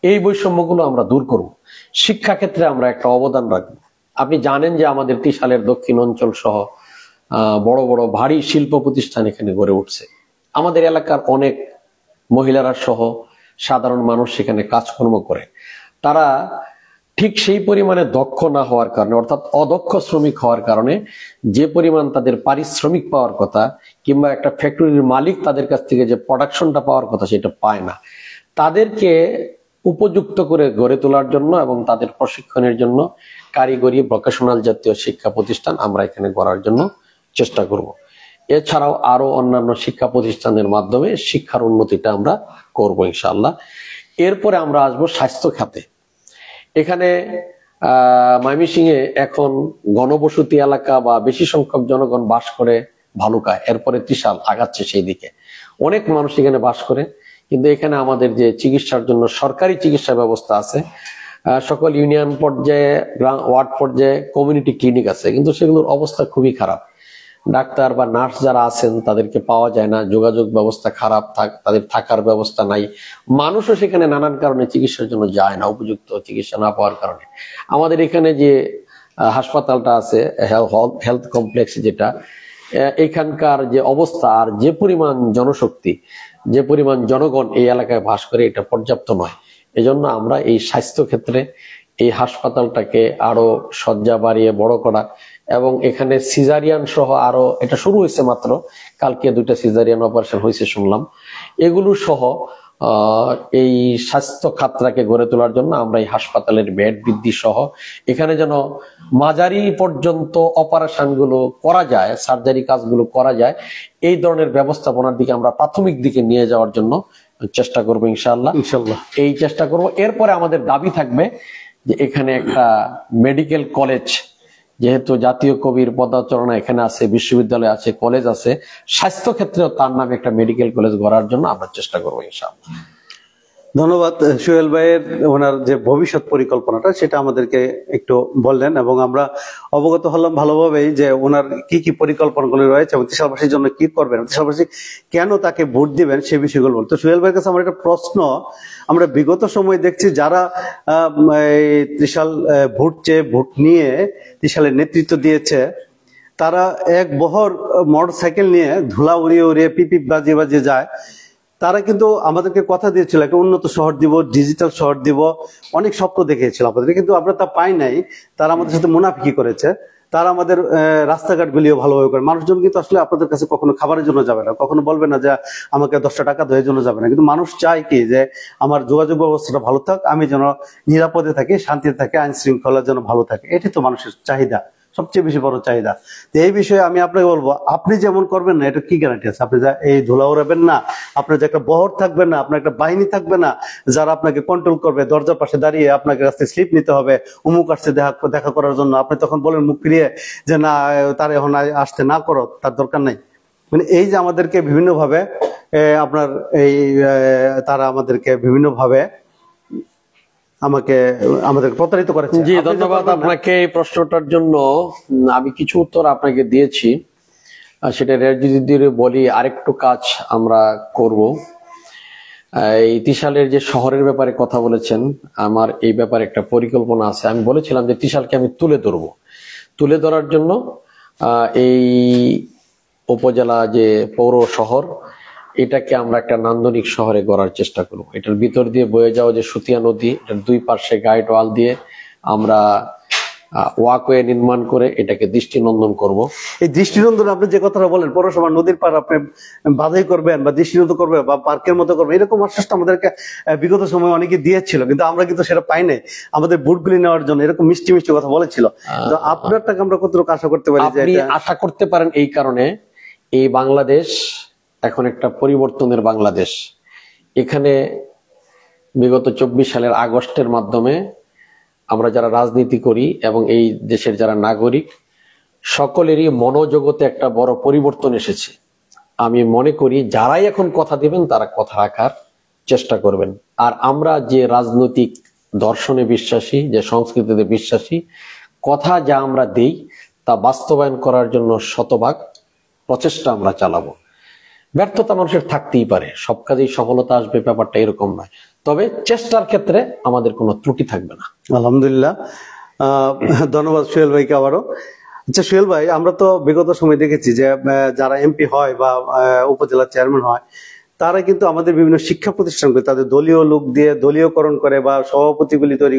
এই বৈষম্যগুলো আমরা দূর করব, শিক্ষা ক্ষেত্রে আমরা একটা অবদান রাখবো। আপনি জানেন যে আমাদের ত্রিশালের দক্ষিণ অঞ্চল সহ বড় বড় ভারী শিল্প প্রতিষ্ঠান এখানে গড়ে উঠছে। আমাদের এলাকার অনেক মহিলারা সহ সাধারণ মানুষ সেখানে কাজকর্ম করে। তারা ঠিক সেই পরিমাণে দক্ষ না হওয়ার কারণে, অর্থাৎ অদক্ষ শ্রমিক হওয়ার কারণে যে পরিমাণ তাদের পারিশ্রমিক পাওয়ার কথা, কিংবা একটা ফ্যাক্টরির মালিক তাদের কাছ থেকে যে প্রোডাকশনটা পাওয়ার কথা সেটা পায় না। তাদেরকে উপযুক্ত করে গড়ে তোলার জন্য এবং তাদের প্রশিক্ষণের জন্য কারিগরি ভোকেশনাল জাতীয় শিক্ষা প্রতিষ্ঠান আমরা এখানে গড়ার জন্য চেষ্টা করব। এছাড়াও আরো অন্যান্য শিক্ষা প্রতিষ্ঠানের মাধ্যমে শিক্ষার উন্নতিটা আমরা করব ইনশাআল্লাহ। এরপরে আমরা আসবো স্বাস্থ্য খাতে। এখানে ময়মনসিংহে এখন ঘনবসতি এলাকা বা বেশি সংখ্যক জনগণ বাস করে ভালুকায়, এরপরে ত্রিশাল আগাচ্ছে সেই দিকে, অনেক মানুষ এখানে বাস করে। কিন্তু এখানে আমাদের যে চিকিৎসার জন্য সরকারি চিকিৎসা ব্যবস্থা আছে, সকল ইউনিয়ন পর্যায়ে, ওয়ার্ড পর্যায়ে কমিউনিটি ক্লিনিক আছে, কিন্তু সেগুলোর অবস্থা খুবই খারাপ। ডাক্তার বা নার্স যারা আছেন তাদেরকে পাওয়া যায় না, যোগাযোগ ব্যবস্থা খারাপ, তাদের থাকার ব্যবস্থা নাই। মানুষও সেখানে নানান কারণে চিকিৎসার জন্য যায় না, উপযুক্ত চিকিৎসা না পাওয়ার কারণে। আমাদের এখানে যে হাসপাতালটা আছে, হেলথ কমপ্লেক্স যেটা, এখানকার যে অবস্থা আর যে পরিমাণ জনশক্তি, যে পরিমাণ জনগণ এই এলাকায় বাস করে, এটা পর্যাপ্ত নয়। এজন্য আমরা এই স্বাস্থ্য ক্ষেত্রে এই হাসপাতালটাকে আরো শয্যা বাড়িয়ে বড় করা, এবং এখানে সিজারিয়ান সহ আরো, এটা শুরু হয়েছে মাত্র, কালকে 2টা সিজারিয়ান অপারেশন হয়েছে শুনলাম, এগুলো সহ এই স্বাস্থ্য খাতটাকে গড়ে তোলার জন্য আমরা এই হাসপাতালের বেড বৃদ্ধি সহ এখানে যেন মাঝারি পর্যন্ত অপারেশন গুলো করা যায়, সার্জারি কাজগুলো করা যায়, এই ধরনের ব্যবস্থাপনার দিকে আমরা প্রাথমিক দিকে নিয়ে যাওয়ার জন্য চেষ্টা করবো ইনশাআল্লাহ। এই চেষ্টা করব। এরপরে আমাদের দাবি থাকবে যে এখানে একটা মেডিকেল কলেজ, যেহেতু জাতীয় কবির পদাচরণা এখানে আছে, বিশ্ববিদ্যালয় আছে, কলেজ আছে, স্বাস্থ্য ক্ষেত্রেও তার নামে একটা মেডিকেল কলেজ গড়ার জন্য আমরা চেষ্টা করবো ইনশাআল্লাহ। ধন্যবাদ সোহেল ভাইয়ের, ওনার যে ভবিষ্যৎ পরিকল্পনাটা সেটা আমাদেরকে একটু বললেন এবং আমরা অবগত হলাম ভালোভাবেই যে ওনার কি কি পরিকল্পনাগুলো রয়েছে এবং ত্রিশালবাসীর জন্য কি করবেন, ত্রিশালবাসী কেন তাকে ভোট দিবেন সে বিষয়গুলো বলতো। সোহেল ভাইয়ের কাছে আমার একটা প্রশ্ন, আমরা বিগত সময় দেখছি যারা ত্রিশাল ভোট নিয়ে ত্রিশালের নেতৃত্ব দিয়েছে, তারা এক বহর মোটর সাইকেল নিয়ে ধুলা উড়িয়ে উড়িয়ে পিপি বাজিয়ে বাজিয়ে যায়। তারা কিন্তু আমাদেরকে কথা দিয়েছিল একটা উন্নত শহর দিব, ডিজিটাল শহর দিব, অনেক স্বপ্ন দেখিয়েছিল আমাদের, কিন্তু আমরা তা পাই নাই। তারা আমাদের সাথে মুনাফিকি করেছে। তারা আমাদের রাস্তাঘাটগুলিও ভালোভাবে করে। মানুষজন কিন্তু আসলে আপনাদের কাছে কখনো খাবারের জন্য যাবে না, কখনো বলবে না যে আমাকে 10টা টাকা দেওয়ার জন্য যাবে না, কিন্তু মানুষ চায় কি যে আমার যোগাযোগ ব্যবস্থাটা ভালো থাক, আমি যেন নিরাপদে থাকি, শান্তিতে থাকি, আইন শৃঙ্খলা যেন ভালো থাকে। এটি তো মানুষের চাহিদা, সবচেয়ে বেশি বড় চাহিদা। তো এই বিষয়ে আমি আপনাকে বলবো, আপনি যেমন করবেন না, এটা কি গ্যারান্টি আছে? আপনি এই ধুলা উড়াবেন না, আপনার যে একটা বহর থাকবে না, আপনার একটা বাহিনী থাকবে না যারা আপনাকে কন্ট্রোল করবে, দরজার পাশে দাঁড়িয়ে আপনাকে রাস্তায় স্লিপ নিতে হবে, অমুক আসছে দেখা করার জন্য, আপনি তখন বলেন মুখ ফিরিয়ে যে না, তার এখন আসতে না করো, তার দরকার নাই। মানে এই যে আমাদেরকে বিভিন্নভাবে আপনার তারা আমাদেরকে বিভিন্নভাবে আমাদের প্রতারিত করেছে। জি, ধন্যবাদ আপনাকে এই প্রশ্নটার জন্য। আমি কিছু উত্তর আপনাকে দিয়েছি, সেটা যদি বলি আরেকটু কাজ আমরা করব। এই ত্রিশালের যে শহরের ব্যাপারে কথা বলেছেন, আমার এই ব্যাপারে একটা পরিকল্পনা আছে। আমি বলেছিলাম যে ত্রিশালকে আমি তুলে ধরার জন্য এই উপজেলা যে পৌর শহর এটাকে আমরা একটা নান্দনিক শহরে গড়ার চেষ্টা করব। এটার ভিতর দিয়ে বয়ে যাওয়া যে সুতিয়া নদী, এটার দুই পাশে গাইড ওয়াল দিয়ে আমরা ওয়াকওয়ে নির্মাণ করে এটাকে দৃষ্টিনন্দন করব। এই দৃষ্টিনন্দন আপনি যে কথাটা বলেন, পৌরসভা নদীর পার আপনি বাধাই করবেন বা দৃষ্টিনন্দন করবেন বা পার্কের মতো করবেন, এরকম আশ্বাস আমাদেরকে বিগত সময় অনেকে দিয়েছিল, কিন্তু আমরা কিন্তু সেটা পাই নাই। আমাদের বুটগুলি নেওয়ার জন্য এরকম মিষ্টি মিষ্টি কথা বলেছিল। তো আপনারটাকে আমরা কতটুকু আশা করতে পারি? আপনি আশা করতে পারেন এই কারণে, এই বাংলাদেশ এখন একটা পরিবর্তনের বাংলাদেশ। এখানে বিগত 24 সালের আগস্টের মাধ্যমে আমরা যারা রাজনীতি করি এবং এই দেশের যারা নাগরিক, সকলেরই মনোজগতে একটা বড় পরিবর্তন এসেছে। আমি মনে করি যারাই এখন কথা দিবেন তারা কথা রাখার চেষ্টা করবেন। আর আমরা যে রাজনৈতিক দর্শনে বিশ্বাসী, যে সংস্কৃতিতে বিশ্বাসী, কথা যা আমরা দেই তা বাস্তবায়ন করার জন্য শতভাগ প্রচেষ্টা আমরা চালাবো। ব্যর্থতা মানুষের থাকতেই পারে, সব কাজেই সফলতা আসবে ব্যাপারটা এরকম নয়, তবে চেষ্টার ক্ষেত্রে আমাদের কোনো ত্রুটি থাকবে না। আলহামদুলিল্লাহ, ধন্যবাদ সোহেল ভাইকে আবারও। আচ্ছা সোহেল ভাই, আমরা তো বিগত সময় দেখেছি যে যারা এমপি হয় বা উপজেলা চেয়ারম্যান হয়, তারা কিন্তু আমাদের বিভিন্ন শিক্ষা প্রতিষ্ঠানগুলি তাদের দলীয় লোক দিয়ে দলীয়করণ করে বা সভাপতিগুলি তৈরি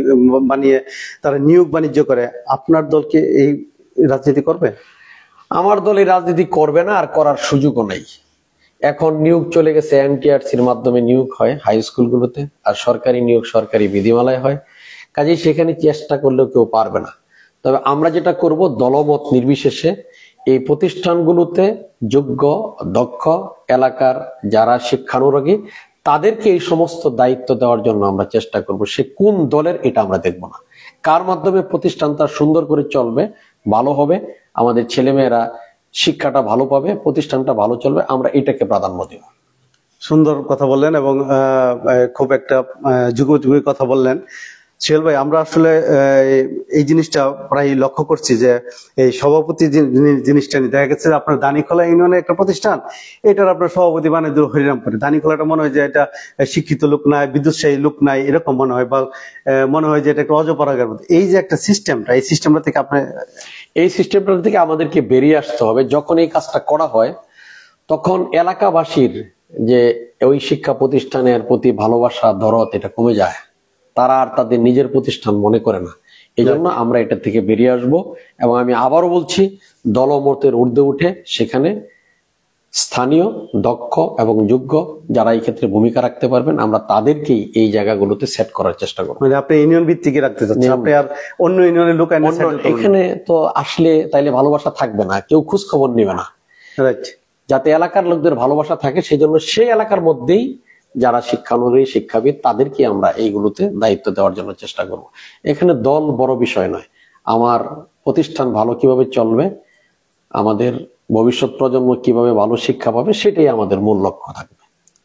বানিয়ে তারা নিয়োগ বাণিজ্য করে। আপনার দলকে এই রাজনীতি করবে? আমার দল এই রাজনীতি করবে না, আর করার সুযোগও নেই। এখন নিয়োগ চলে গেছে এনটিআরসির মাধ্যমে নিয়োগ হয় হাই স্কুলগুলোতে, আর সরকারি নিয়োগ সরকারি বিধিমালায় হয়। কাজেই সেখানে চেষ্টা করলেও কেউ পারবে না। তবে আমরা যেটা করব, দলমত নির্বিশেষে এই প্রতিষ্ঠানগুলোতে যোগ্য দক্ষ এলাকার যারা শিক্ষানুরাগী তাদেরকে এই সমস্ত দায়িত্ব দেওয়ার জন্য আমরা চেষ্টা করব। সে কোন দলের এটা আমরা দেখব না, কার মাধ্যমে প্রতিষ্ঠানটা সুন্দর করে চলবে, ভালো হবে, আমাদের ছেলেমেয়েরা শিক্ষাটা ভালো পাবে, প্রতিষ্ঠানটা ভালো চলবে, আমরা এটাকে প্রাধান্য দেব। সুন্দর কথা বললেন এবং খুব একটা যুগোপযোগী কথা বললেন সোহেল ভাই। আমরা আসলে এই জিনিসটা প্রায় লক্ষ্য করছি যে এই সভাপতি জিনিসটা নিয়ে দেখা গেছে আপনার দানিখোলা ইউনিয়নের একটা প্রতিষ্ঠান, এটার আপনার সভাপতি বানিয়ে দিল হরিরামপুরে। দানিখোলাটা মনে হয় যে এটা শিক্ষিত লোক নাই, বিদ্যুৎসাহী লোক নাই, এরকম মনে হয়, বা মনে হয় যে এটা একটা অজপাড়াগার মতো। এই যে একটা সিস্টেমটা, এই সিস্টেমটা থেকে আপনি এই সিস্টেমটা থেকে আমাদেরকে বেরিয়ে আসতে হবে। যখন এই কাজটা করা হয় তখন এলাকাবাসীর যে ওই শিক্ষা প্রতিষ্ঠানের প্রতি ভালোবাসা দরদ এটা কমে যায়, তারা আর তাদের নিজের প্রতিষ্ঠান মনে করে না। এই জন্য আমরা এটা থেকে বেরিয়ে আসব এবং আমি আবারও বলছি, দলমতের ঊর্ধ্বে উঠে সেখানে স্থানীয় দক্ষ এবং যোগ্য যারা এই ক্ষেত্রে ভূমিকা রাখতে পারবেন, আমরা তাদেরকেই এই জায়গাগুলোতে সেট করার চেষ্টা করব। মানে আপনি ইউনিয়ন ভিত্তিকই রাখতে চাচ্ছেন, আপনি আর অন্য ইউনিয়নের লোক এখানে তো আসলে তাইলে ভালোবাসা থাকবে না, কেউ খোঁজ খবর নেবে না। রাইট, যাতে এলাকার লোকদের ভালোবাসা থাকে, সেই জন্য সেই এলাকার মধ্যেই যারা শিক্ষানুরাগী শিক্ষাবিদ তাদেরকে আমরা এইগুলোতে দায়িত্ব দেওয়ার জন্য চেষ্টা করব। এখানে দল বড় বিষয় নয়, আমার প্রতিষ্ঠান ভালো কিভাবে চলবে, আমাদের ভবিষ্যৎ প্রজন্ম কিভাবে ভালো শিক্ষা পাবে, সেটাই আমাদের মূল লক্ষ্য থাকবে।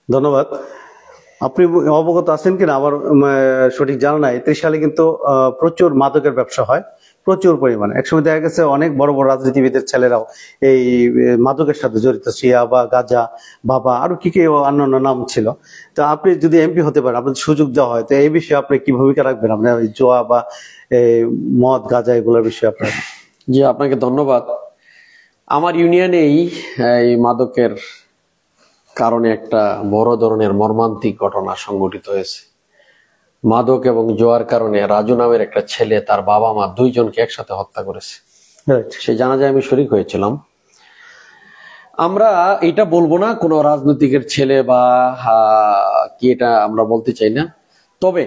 ধন্যবাদ। আপনি অবগত আছেন কিনা আমার সঠিক জানা নাই, ত্রিশালে কিন্তু প্রচুর মাদকের ব্যবসা হয়, প্রচুর পরিমাণে। একসময় দেখা গেছে অনেক বড় বড় রাজনীতিবিদের ছেলেরাও এই মাদকের সাথে জড়িত, সিয়া বা গাজা বাবা আরো কি কি অন্যান্য নাম ছিল। তো আপনি যদি এমপি হতে পারেন, আপনাদের সুযোগ দেওয়া হয়, তো এই বিষয়ে আপনি কি ভূমিকা রাখবেন? আপনার জোয়া বা মদ গাজা এগুলোর বিষয়ে আপনার? জি, আপনাকে ধন্যবাদ। আমার ইউনিয়নেই এই মাদকের কারণে একটা বড় ধরনের মর্মান্তিক ঘটনা সংঘটিত হয়েছে। মাদক এবং জোয়ার কারণে রাজু নামের একটা ছেলে তার বাবা মা দুইজনকে একসাথে হত্যা করেছে। সেই জানাজায় আমি শরীক হয়েছিলাম। আমরা এটা বলবো না কোনো রাজনৈতিকের ছেলে বা কি, এটা আমরা বলতে চাই না। তবে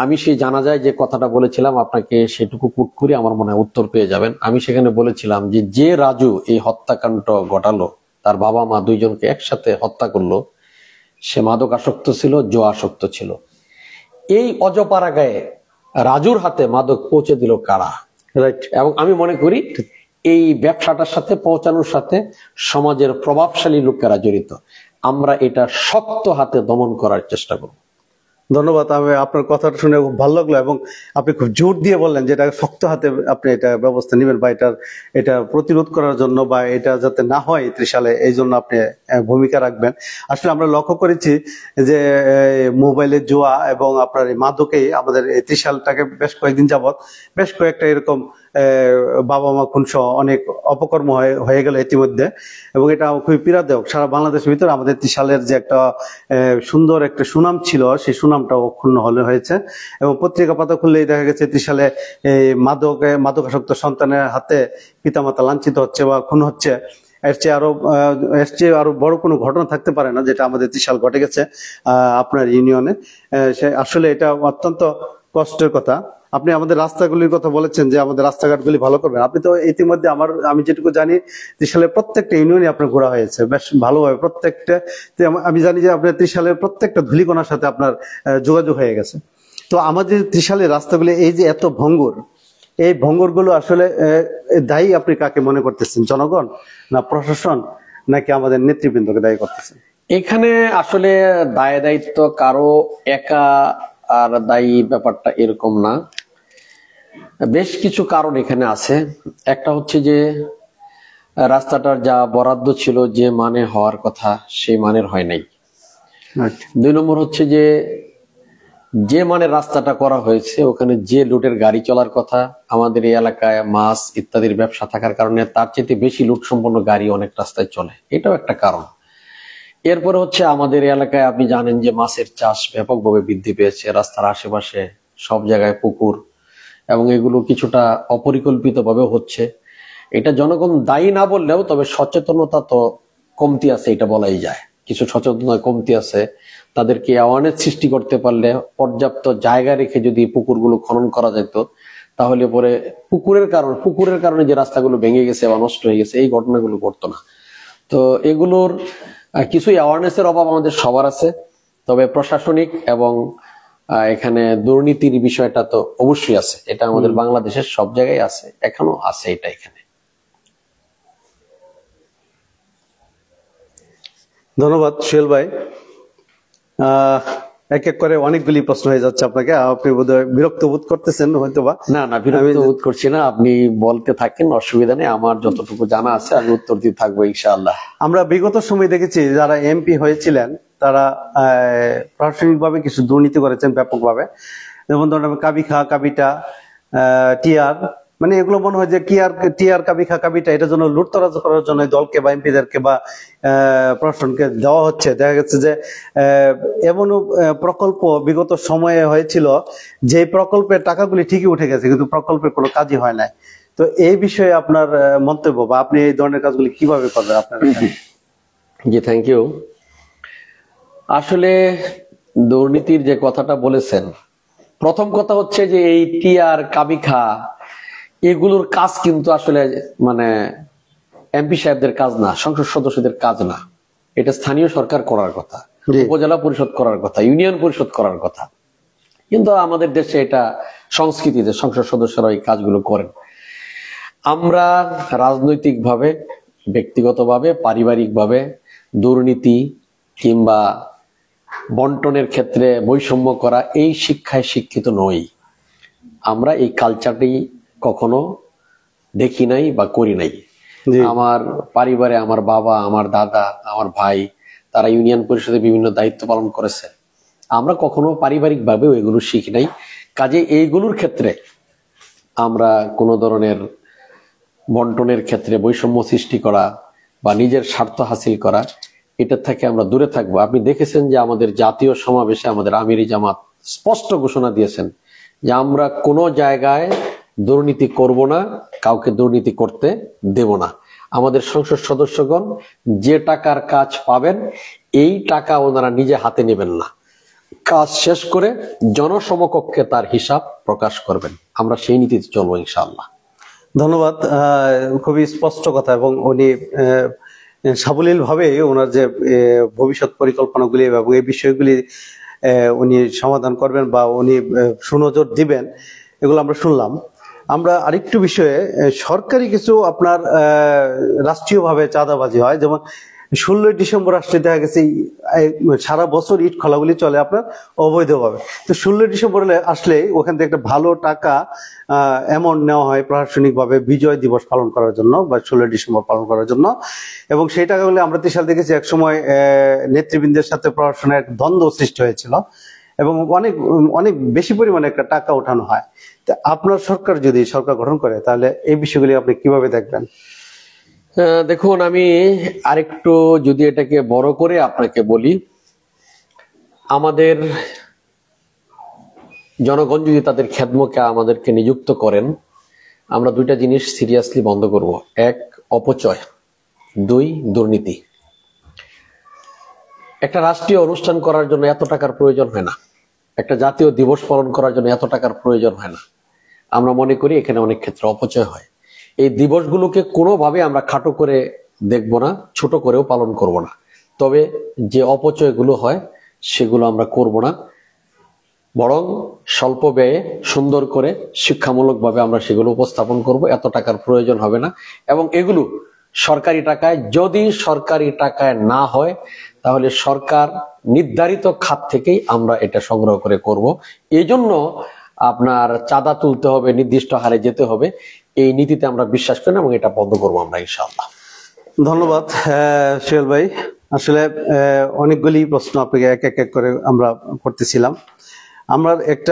আমি সেই জানাজায় যে কথাটা বলেছিলাম, আপনাকে সেটুকু কুট করে আমার মনে হয় উত্তর পেয়ে যাবেন। আমি সেখানে বলেছিলাম যে যে রাজু এই হত্যাকাণ্ড ঘটালো, তার বাবা মা দুইজনকে একসাথে হত্যা করলো, সে মাদক আসক্ত ছিল, জোয়া আসক্ত ছিল। এই অজপাড়া গায়ে রাজুর হাতে মাদক পৌঁছে দিল কারা? রাইট। এবং আমি মনে করি এই ব্যবসাটার সাথে পৌঁছানোর সাথে সমাজের প্রভাবশালী লোকেরা জড়িত। আমরা এটা শক্ত হাতে দমন করার চেষ্টা করব। ধন্যবাদ। আমি আপনার কথাটা শুনে খুব ভালো লাগলো এবং আপনি খুব জোর দিয়ে বললেন যে এটা শক্ত হাতে আপনি এটা ব্যবস্থা নেবেন বা এটা প্রতিরোধ করার জন্য বা এটা যাতে না হয় ত্রিশালে, এই জন্য আপনি ভূমিকা রাখবেন। আসলে আমরা লক্ষ্য করেছি যে মোবাইলের জুয়া এবং আপনার এই মাদকেই আমাদের এই ত্রিশালটাকে বেশ কয়েকদিন যাবৎ বেশ কয়েকটা এরকম বাবা মা খুন সহ অনেক অপকর্ম হয়ে গেল ইতিমধ্যে, এবং এটা খুবই পীড়াদায়ক। সারা বাংলাদেশের ভিতরে আমাদের ত্রিশালের যে একটা সুন্দর একটা সুনাম ছিল, সেই সুনামটাও ক্ষুণ্ণ হয়েছে। এবং পত্রিকা পাতা খুললেই দেখা গেছে ত্রিশালে মাদকাসক্ত সন্তানের হাতে পিতামাতা লাঞ্ছিত হচ্ছে বা খুন হচ্ছে। এর চেয়ে আরো বড় কোনো ঘটনা থাকতে পারে না, যেটা আমাদের ত্রিশাল ঘটে গেছে আপনার ইউনিয়নে। আসলে এটা অত্যন্ত কষ্টের কথা। আপনি আমাদের রাস্তাগুলির কথা বলেছেন যে আমাদের রাস্তাঘাটগুলি ভালো করবেন। আপনি তো ইতিমধ্যে আমি যেটুকু জানি ত্রিশালের প্রত্যেকটা ইউনিয়নে আপনার ঘোরা হয়েছে বেশ ভালোভাবে। প্রত্যেকটা আমি জানি যে আপনার ত্রিশালের প্রত্যেকটা ধূলিকণার সাথে আপনার যোগাযোগ হয়ে গেছে। তো আমাদের ত্রিশালের রাস্তাগুলি এই যে এত ভঙ্গুর, এই ভঙ্গুরগুলো আসলে দায়ী আপনি কাকে মনে করতেছেন? জনগণ, না প্রশাসন, নাকি আমাদের নেতৃবৃন্দকে দায়ী করতেছেন? এখানে আসলে দায় দায়িত্ব কারো একা আর দায়ী ব্যাপারটা এরকম না। বেশ কিছু কারণ এখানে আছে। একটা হচ্ছে যে রাস্তাটার যা বরাদ্দ ছিল, যে মানে হওয়ার কথা সেই মানের হয় নাই। 2 নম্বর হচ্ছে যে মানে রাস্তাটা করা হয়েছে ওখানে যে লুটের গাড়ি চলার কথা, আমাদের এই এলাকায় মাছ ইত্যাদির ব্যবসা থাকার কারণে তার চেয়ে বেশি লুট সম্পন্ন গাড়ি অনেক রাস্তায় চলে, এটাও একটা কারণ। এরপরে হচ্ছে আমাদের এলাকায় আপনি জানেন যে মাছের চাষ ব্যাপকভাবে বৃদ্ধি পেয়েছে। রাস্তার আশেপাশে সব জায়গায় পুকুর, এবং এগুলো কিছুটা অপরিকল্পিতভাবে হচ্ছে। এটা জনগণ দায়ী না বললেও তবে সচেতনতা তো কমতি আছে, এটা বলাই যায়। কিছু সচেতনতা কমতি আছে। তাদেরকে অ্যাওয়ারনেস সৃষ্টি করতে পারলে, পর্যাপ্ত জায়গা রেখে যদি পুকুরগুলো খনন করা যেত, তাহলে পরে পুকুরের কারণে যে রাস্তাগুলো ভেঙে গেছে বা নষ্ট হয়ে গেছে, এই ঘটনাগুলো ঘটতো না। তো এগুলোর কিছু অ্যাওয়ারনেসের অভাব আমাদের সবার আছে। তবে প্রশাসনিক এবং এখানে দুর্নীতির বিষয়টা তো অবশ্যই আছে। এটা আমাদের বাংলাদেশের সব জায়গায় আছে, এখনো আছে এটা এখানে। ধন্যবাদ সোহেল ভাই। এক এক করে অনেকগুলি প্রশ্ন হয়ে যাচ্ছে আপনাকে, আপনি বোধহয় বিরক্ত বোধ করতেছেন হয়তোবা। না, বিরক্ত বোধ করছি না, আপনি বলতে থাকেন, অসুবিধা নেই। আমার যতটুকু জানা আছে আমি উত্তর দিয়ে থাকবো ইনশাআল্লাহ। আমরা বিগত সময় দেখেছি যারা এমপি হয়েছিলেন তারা প্রশাসনিকভাবে কিছু দুর্নীতি করেছেন ব্যাপকভাবে। যেমন ধরেন কাবিখা কাবিটা, টিআর, মানে এগুলো মনে হয় যে টিআর কাবিখা কাবিটা এটার জন্য লুটতরাজ করার জন্য দলকে বা এমপিদেরকে বা প্রশাসনকে দেওয়া হচ্ছে। দেখা গেছে যে এমনও প্রকল্প বিগত সময়ে হয়েছিল যে প্রকল্পের টাকাগুলি ঠিকই উঠে গেছে, কিন্তু প্রকল্পের কোনো কাজই হয় নাই। তো এই বিষয়ে আপনার মন্তব্য, বা আপনি এই ধরনের কাজগুলি কিভাবে করবেন আপনার? জি, থ্যাংক ইউ। আসলে দুর্নীতির যে কথাটা বলেছেন, প্রথম কথা হচ্ছে যে এই টিআর কাবিখা এগুলোর কাজ কিন্তু আসলে মানে এমপি সাহেবদের কাজ না, সংসদ সদস্যদের কাজ না। এটা স্থানীয় সরকার করার কথা, উপজেলা পরিষদ করার কথা, ইউনিয়ন পরিষদ করার কথা। কিন্তু আমাদের দেশে এটা সংস্কৃতি যে সংসদ সদস্যরা এই কাজগুলো করেন। আমরা রাজনৈতিকভাবে, ব্যক্তিগতভাবে, পারিবারিকভাবে দুর্নীতি কিংবা বন্টনের ক্ষেত্রে বৈষম্য করা, এই শিক্ষায় শিক্ষিত নই। আমরা এই কালচারটি কখনো দেখি নাই বা করি নাই। আমার পরিবারে আমার বাবা, আমার দাদা, আমার ভাই, তারা ইউনিয়ন পরিষদে বিভিন্ন দায়িত্ব পালন করেছে। আমরা কখনো পারিবারিক ভাবেও এগুলো শিখি নাই। কাজে এইগুলোর ক্ষেত্রে আমরা কোনো ধরনের বন্টনের ক্ষেত্রে বৈষম্য সৃষ্টি করা বা নিজের স্বার্থ হাসিল করা, এটা থেকে আমরা দূরে থাকবো। আপনি দেখেছেন যে আমাদের জাতীয় সমাবেশে আমাদের আমিরি জামাত স্পষ্ট ঘোষণা দিয়েছেন যে আমরা কোনো জায়গায় দুর্নীতি করব না, কাউকে দুর্নীতি করতে দেব না। আমাদের সংসদ সদস্যগণ যে টাকার কাজ পাবেন, এই টাকা ওনারা নিজে হাতে নেবেন না, কাজ শেষ করে জনসমকক্ষে তার হিসাব প্রকাশ করবেন। আমরা সেই নীতিতে চলবো ইনশাআল্লাহ। ধন্যবাদ। খুবই স্পষ্ট কথা, এবং উনি সাবলীল ভাবে ওনার যে ভবিষ্যৎ পরিকল্পনাগুলি এবং এই বিষয়গুলি উনি সমাধান করবেন বা উনি সুনজর দিবেন, এগুলো আমরা শুনলাম। আমরা আরেকটু বিষয়ে, সরকারি কিছু আপনার রাষ্ট্রীয়ভাবে চাঁদাবাজি হয়, যেমন 16ই ডিসেম্বর আসলে দেখা গেছে সারা বছর ইট খোলাগুলি চলে আপনার অবৈধভাবে। তো 16ই ডিসেম্বর আসলে ওখান থেকে একটা ভালো টাকা অ্যামাউন্ট নেওয়া হয় প্রশাসনিকভাবে বিজয় দিবস পালন করার জন্য বা 16ই ডিসেম্বর পালন করার জন্য। এবং সেই টাকাগুলি আমরা ত্রিশাল দেখেছি একসময় নেতৃবৃন্দের সাথে প্রশাসনের দ্বন্দ্ব সৃষ্টি হয়েছিল, এবং অনেক অনেক বেশি পরিমাণে একটা টাকা ওঠানো হয়। তা আপনার সরকার যদি সরকার গঠন করে তাহলে এই বিষয়গুলি আপনি কিভাবে দেখবেন? দেখুন, আমি আরেকটু যদি এটাকে বড় করে আপনাকে বলি, আমাদের জনগণ যদি তাদের খেদমতকে আমাদেরকে নিযুক্ত করেন, আমরা দুইটা জিনিস সিরিয়াসলি বন্ধ করব। এক, অপচয়। দুই, দুর্নীতি। একটা রাষ্ট্রীয় অনুষ্ঠান করার জন্য এত টাকার প্রয়োজন হয় না, একটা জাতীয় দিবস পালন করার জন্য এত টাকার প্রয়োজন হয় না। আমরা মনে করি এখানে অনেক ক্ষেত্রে অপচয় হয়। এই দিবসগুলোকে কোনোভাবে আমরা খাটো করে দেখব না, ছোট করেও পালন করব না। তবে যে অপচয়গুলো হয় সেগুলো আমরা করব না, বরং স্বল্প ব্যয়ে সুন্দর করে শিক্ষামূলকভাবে আমরা সেগুলো উপস্থাপন করব। এত টাকার প্রয়োজন হবে না। এবং এগুলো সরকারি টাকায়, যদি সরকারি টাকায় না হয় তাহলে সরকার নির্ধারিত খাত থেকেই আমরা এটা সংগ্রহ করে করব। এই জন্য আপনার চাঁদা তুলতে হবে, নির্দিষ্ট হারে যেতে হবে, এই নীতিতে আমরা বিশ্বাস করি না এবং এটা বন্ধ করবো আমরা ইনশাআল্লাহ। ধন্যবাদ সোহেল ভাই। আসলে অনেকগুলি প্রশ্ন আপনাকে এক এক করে আমরা করতেছিলাম।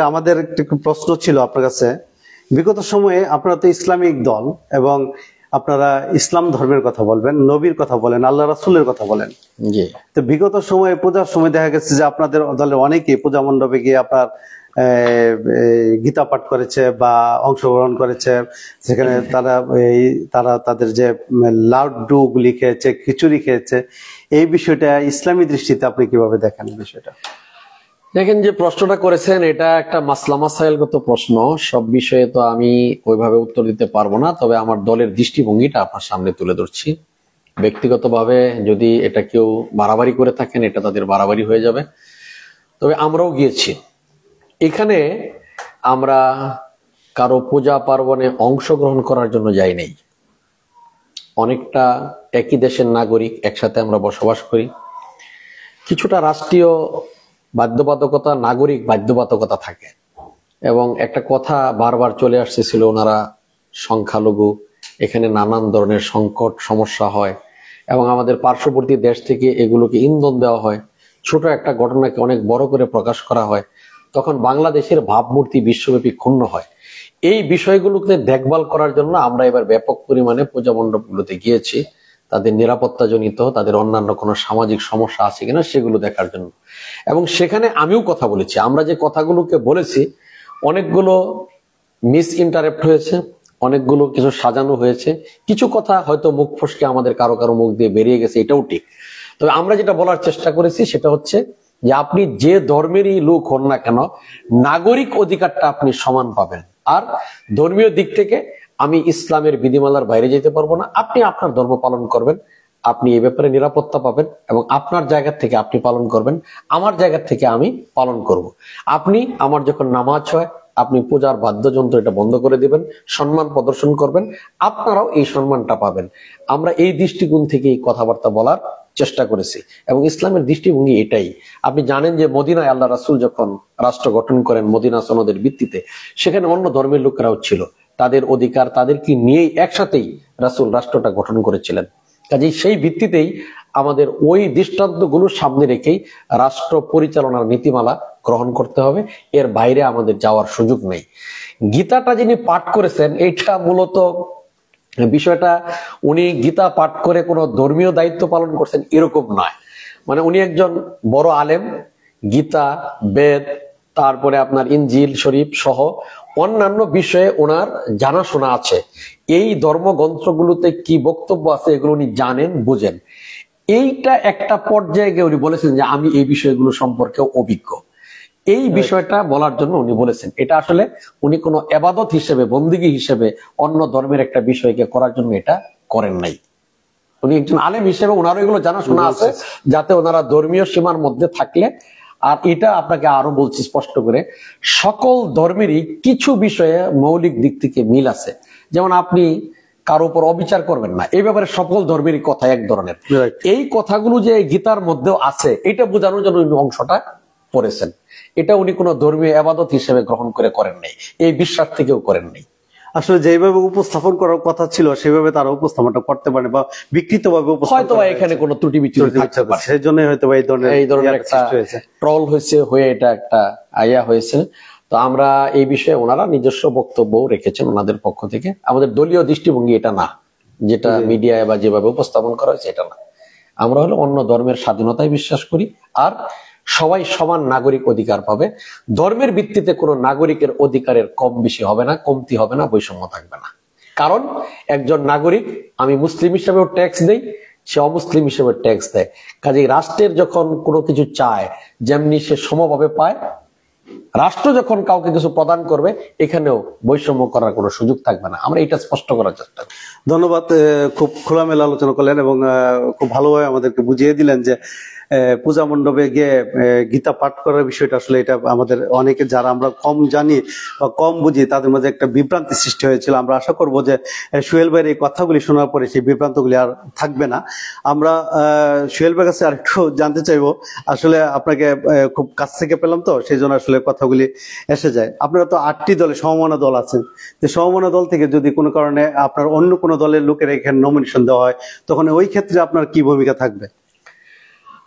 আমাদের একটা প্রশ্ন ছিল আপনার কাছে, বিগত সময়ে আপনারা তো ইসলামিক দল এবং আপনারা ইসলাম ধর্মের কথা বলবেন, নবীর কথা বলেন, আল্লাহ রাসূলের কথা বলেন। জি। তো বিগত সময়ে পূজার সময় দেখা গেছে যে আপনাদের দলের অনেকেই পূজা মণ্ডপে গিয়ে আপনার গীতা পাঠ করেছে বা অংশগ্রহণ করেছে। সেখানে তারা তাদের যে লাড্ডু গুলি খেয়েছে, খিচুড়ি খেয়েছে। এই বিষয়টা ইসলামী দৃষ্টিতে আপনি কিভাবে দেখেন বিষয়টা? দেখেন, যে প্রশ্নটা করেছেন এটা একটা মাসলা মাসাইলগত প্রশ্ন। সব বিষয়ে তো আমি ওইভাবে উত্তর দিতে পারবো না, তবে আমার দলের দৃষ্টিভঙ্গিটা আপনার সামনে তুলে ধরছি। ব্যক্তিগতভাবে যদি এটা কেউ বাড়াবাড়ি করে থাকেন, এটা তাদের বাড়াবাড়ি হয়ে যাবে। তবে আমরাও গিয়েছি, এখানে আমরা কারো পূজা পার্বণে অংশগ্রহণ করার জন্য যাই নাই। অনেকটা একই দেশের নাগরিক, একসাথে আমরা বসবাস করি। কিছুটা রাষ্ট্রীয় বাধ্যবাধকতা, নাগরিক বাধ্যবাধকতা থাকে। এবং একটা কথা বারবার চলে আসতেছিল, ওনারা সংখ্যালঘু, এখানে নানান ধরনের সংকট সমস্যা হয় এবং আমাদের পার্শ্ববর্তী দেশ থেকে এগুলোকে ইন্ধন দেওয়া হয়। ছোট একটা ঘটনাকে অনেক বড় করে প্রকাশ করা হয়, তখন বাংলাদেশের ভাবমূর্তি বিশ্বব্যাপী ক্ষুণ্ণ হয়। এই বিষয়গুলোকে দেখভাল করার জন্য আমরা এবার ব্যাপক পরিমাণে পূজা মণ্ডপগুলোতে গিয়েছি, তাদের নিরাপত্তাজনিত, তাদের অন্যান্য কোনো সামাজিক সমস্যা আছে কিনা সেগুলো দেখার জন্য। এবং সেখানে আমিও কথা বলেছি। আমরা যে কথাগুলোকে বলেছি অনেকগুলো মিস ইন্টারেপ্ট হয়েছে, অনেকগুলো কিছু সাজানো হয়েছে, কিছু কথা হয়তো মুখ ফসকে আমাদের কারো কারো মুখ দিয়ে বেরিয়ে গেছে, এটাও ঠিক। তবে আমরা যেটা বলার চেষ্টা করেছি সেটা হচ্ছে যে আপনি যে ধর্মেরই লোক হন না কেন, নাগরিক অধিকারটা আপনি সমান পাবেন। আর ধর্মীয় দিক থেকে আমি ইসলামের বিধিমালার বাইরে যেতে পারবো না। আপনি আপনার ধর্ম পালন করবেন, আপনি এই ব্যাপারে নিরাপত্তা পাবেন এবং আপনার জায়গা থেকে আপনি পালন করবেন, আমার জায়গা থেকে আমি পালন করব। আপনি আমার যখন নামাজ হয়, আপনি পূজার বাদ্যযন্ত্র এটা বন্ধ করে দিবেন, সম্মান প্রদর্শন করবেন, আপনারাও এই সম্মানটা পাবেন। আমরা এই দৃষ্টিকোণ থেকে কথাবার্তা বলার চেষ্টা করেছি এবং ইসলামের দৃষ্টিভঙ্গি এটাই। আপনি জানেন যে মদিনায় আল্লাহ রাসূল যখন রাষ্ট্র গঠন করেন মদিনা সনদের ভিত্তিতে, সেখানে অন্য ধর্মের লোকেরাও ছিল, তাদের অধিকার তাদেরকে নিয়েই একসাথেই রাসূল রাষ্ট্রটা গঠন করেছিলেন। কাজেই সেই ভিত্তিতেই আমাদের ওই দৃষ্টান্তগুলো সামনে রেখেই রাষ্ট্র পরিচালনার নীতিমালা গ্রহণ করতে হবে, এর বাইরে আমাদের যাওয়ার সুযোগ নেই। গীতাটা যিনি পাঠ করেছেন, এইটা মূলত বিষয়টা, উনি গীতা পাঠ করে কোনো ধর্মীয় দায়িত্ব পালন করছেন এরকম নয়। মানে উনি একজন বড় আলেম, গীতা, বেদ, তারপরে আপনার ইনজিল শরীফ সহ অন্যান্য বিষয়ে ওনার জানাশোনা আছে। এই ধর্মগ্রন্থগুলোতে কি বক্তব্য আছে এগুলো উনি জানেন, বুঝেন। এইটা একটা পর্যায়ে গিয়ে উনি বলেছেন যে আমি এই বিষয়গুলো সম্পর্কে অভিজ্ঞ। এই বিষয়টা বলার জন্য উনি বলেছেন। এটা আসলে উনি কোনো ইবাদত হিসেবে, বন্দিগি হিসেবে অন্য ধর্মের একটা বিষয়কে করার জন্য এটা করেন নাই। উনি একজন আলেম হিসেবে ওনারও এগুলো জানাশোনা আছে, যাতে ওনারা ধর্মীয় সীমার মধ্যে থাকলে। আর এটা আপনাকে আরো বলছি স্পষ্ট করে, সকল ধর্মেরই কিছু বিষয়ে মৌলিক দিক থেকে মিল আছে। যেমন আপনি কারো উপর অবিচার করবেন না, এই ব্যাপারে সকল ধর্মেরই কথা এক ধরনের। এই কথাগুলো যে গীতার মধ্যেও আছে এটা বোঝানোর জন্য উনি অংশটা পড়েছেন। এটা উনি কোনো ধর্মীয় ইবাদত হিসেবে গ্রহণ করে করেন নাই, এই বিশ্বাস থেকেও করেন নাই। আসলে যেভাবে উপস্থাপন করার কথা ছিল সেভাবে তারা উপস্থাপনটা করতে পারে বা বিকৃতভাবে হয়তো এখানে কোনো ত্রুটি বিচ্যুতি থাকতে পারে, সেই জন্য হয়তো এই ধরনের একটা ট্রল হয়ে এটা একটা আয়া হয়েছে। তো আমরা এই বিষয়ে ওনারা নিজস্ব বক্তব্য রেখেছেন ওনাদের পক্ষ থেকে। আমাদের দলীয় দৃষ্টিভঙ্গি এটা না, যেটা মিডিয়ায় বা যেভাবে উপস্থাপন করা হয়েছে এটা না। আমরা হলো অন্য ধর্মের স্বাধীনতায় বিশ্বাস করি, আর সবাই সমান নাগরিক অধিকার পাবে। ধর্মের ভিত্তিতে কোনো নাগরিকের অধিকারের কম বেশি হবে না, কমতি হবে না, বৈষম্য থাকবে না। কারণ একজন নাগরিক, আমি মুসলিম হিসেবেও ট্যাক্স দেই, সে অমুসলিম হিসেবে ট্যাক্স দেয়। কাজেই রাষ্ট্রের যখন কোনো কিছু চায় যেমনি সে সমভাবে পায়, রাষ্ট্র যখন কাউকে কিছু প্রদান করবে এখানেও বৈষম্য করার কোনো সুযোগ থাকবে না। আমরা এটা স্পষ্ট করার চেষ্টা করি। ধন্যবাদ, খুব খোলামেলা আলোচনা করলেন এবং খুব ভালোভাবে আমাদেরকে বুঝিয়ে দিলেন যে পূজা মণ্ডপে গিয়ে গীতা পাঠ করার বিষয়টা আসলে এটা আমাদের অনেকে যারা আমরা কম জানি বা কম বুঝি তাদের মধ্যে একটা বিভ্রান্তি সৃষ্টি হয়েছিল। আমরা আশা করব যে সোহেল ভাইয়ের এই কথাগুলি শোনার পরে সেই বিভ্রান্তগুলি আর থাকবে না। আমরা সোহেল ভাইয়ের কাছে আরেকটু জানতে চাইবো, আসলে আপনাকে খুব কাছ থেকে পেলাম তো সেই জন্য আসলে কথাগুলি এসে যায়। আপনারা তো 8টি দলে সমমনা দল আছেন, যে সমমনা দল থেকে যদি কোনো কারণে আপনার অন্য কোনো দলের লোকের এখানে নমিনেশন দেওয়া হয় তখন ওই ক্ষেত্রে আপনার কি ভূমিকা থাকবে?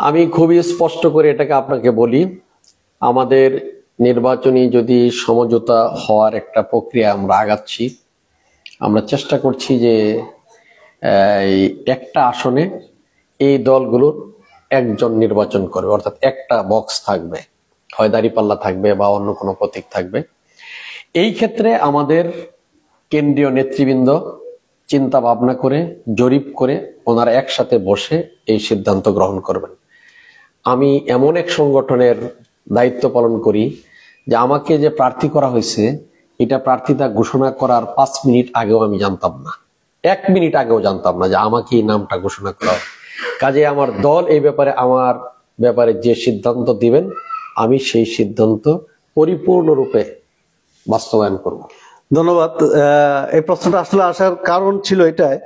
আমি খুবই স্পষ্ট করে এটাকে আপনাকে বলি, আমাদের নির্বাচনী যদি সমঝোতা হওয়ার একটা প্রক্রিয়া আমরা আগাচ্ছি, আমরা চেষ্টা করছি যে একটা আসনে এই দলগুলোর একজন নির্বাচন করবে, অর্থাৎ একটা বক্স থাকবে, হয় দাঁড়িপাল্লা থাকবে বা অন্য কোনো প্রতীক থাকবে। এই ক্ষেত্রে আমাদের কেন্দ্রীয় নেতৃবৃন্দ চিন্তা ভাবনা করে জরিপ করে ওনারা একসাথে বসে এই সিদ্ধান্ত গ্রহণ করবেন। আমি এমন এক সংগঠনের দায়িত্ব পালন করি যে আমাকে যে প্রার্থী করা হয়েছে এটা প্রার্থিতা ঘোষণা করার 5 মিনিট আগেও আমি জানতাম না, 1 মিনিট আগেও জানতাম না যে আমাকে এই নামটা ঘোষণা করা হবে। কাজে আমার দল এই ব্যাপারে আমার ব্যাপারে যে সিদ্ধান্ত দিবেন আমি সেই সিদ্ধান্ত পরিপূর্ণরূপে বাস্তবায়ন করব। ধন্যবাদ। এই প্রশ্নটা আসলে আসার কারণ ছিল এটাই,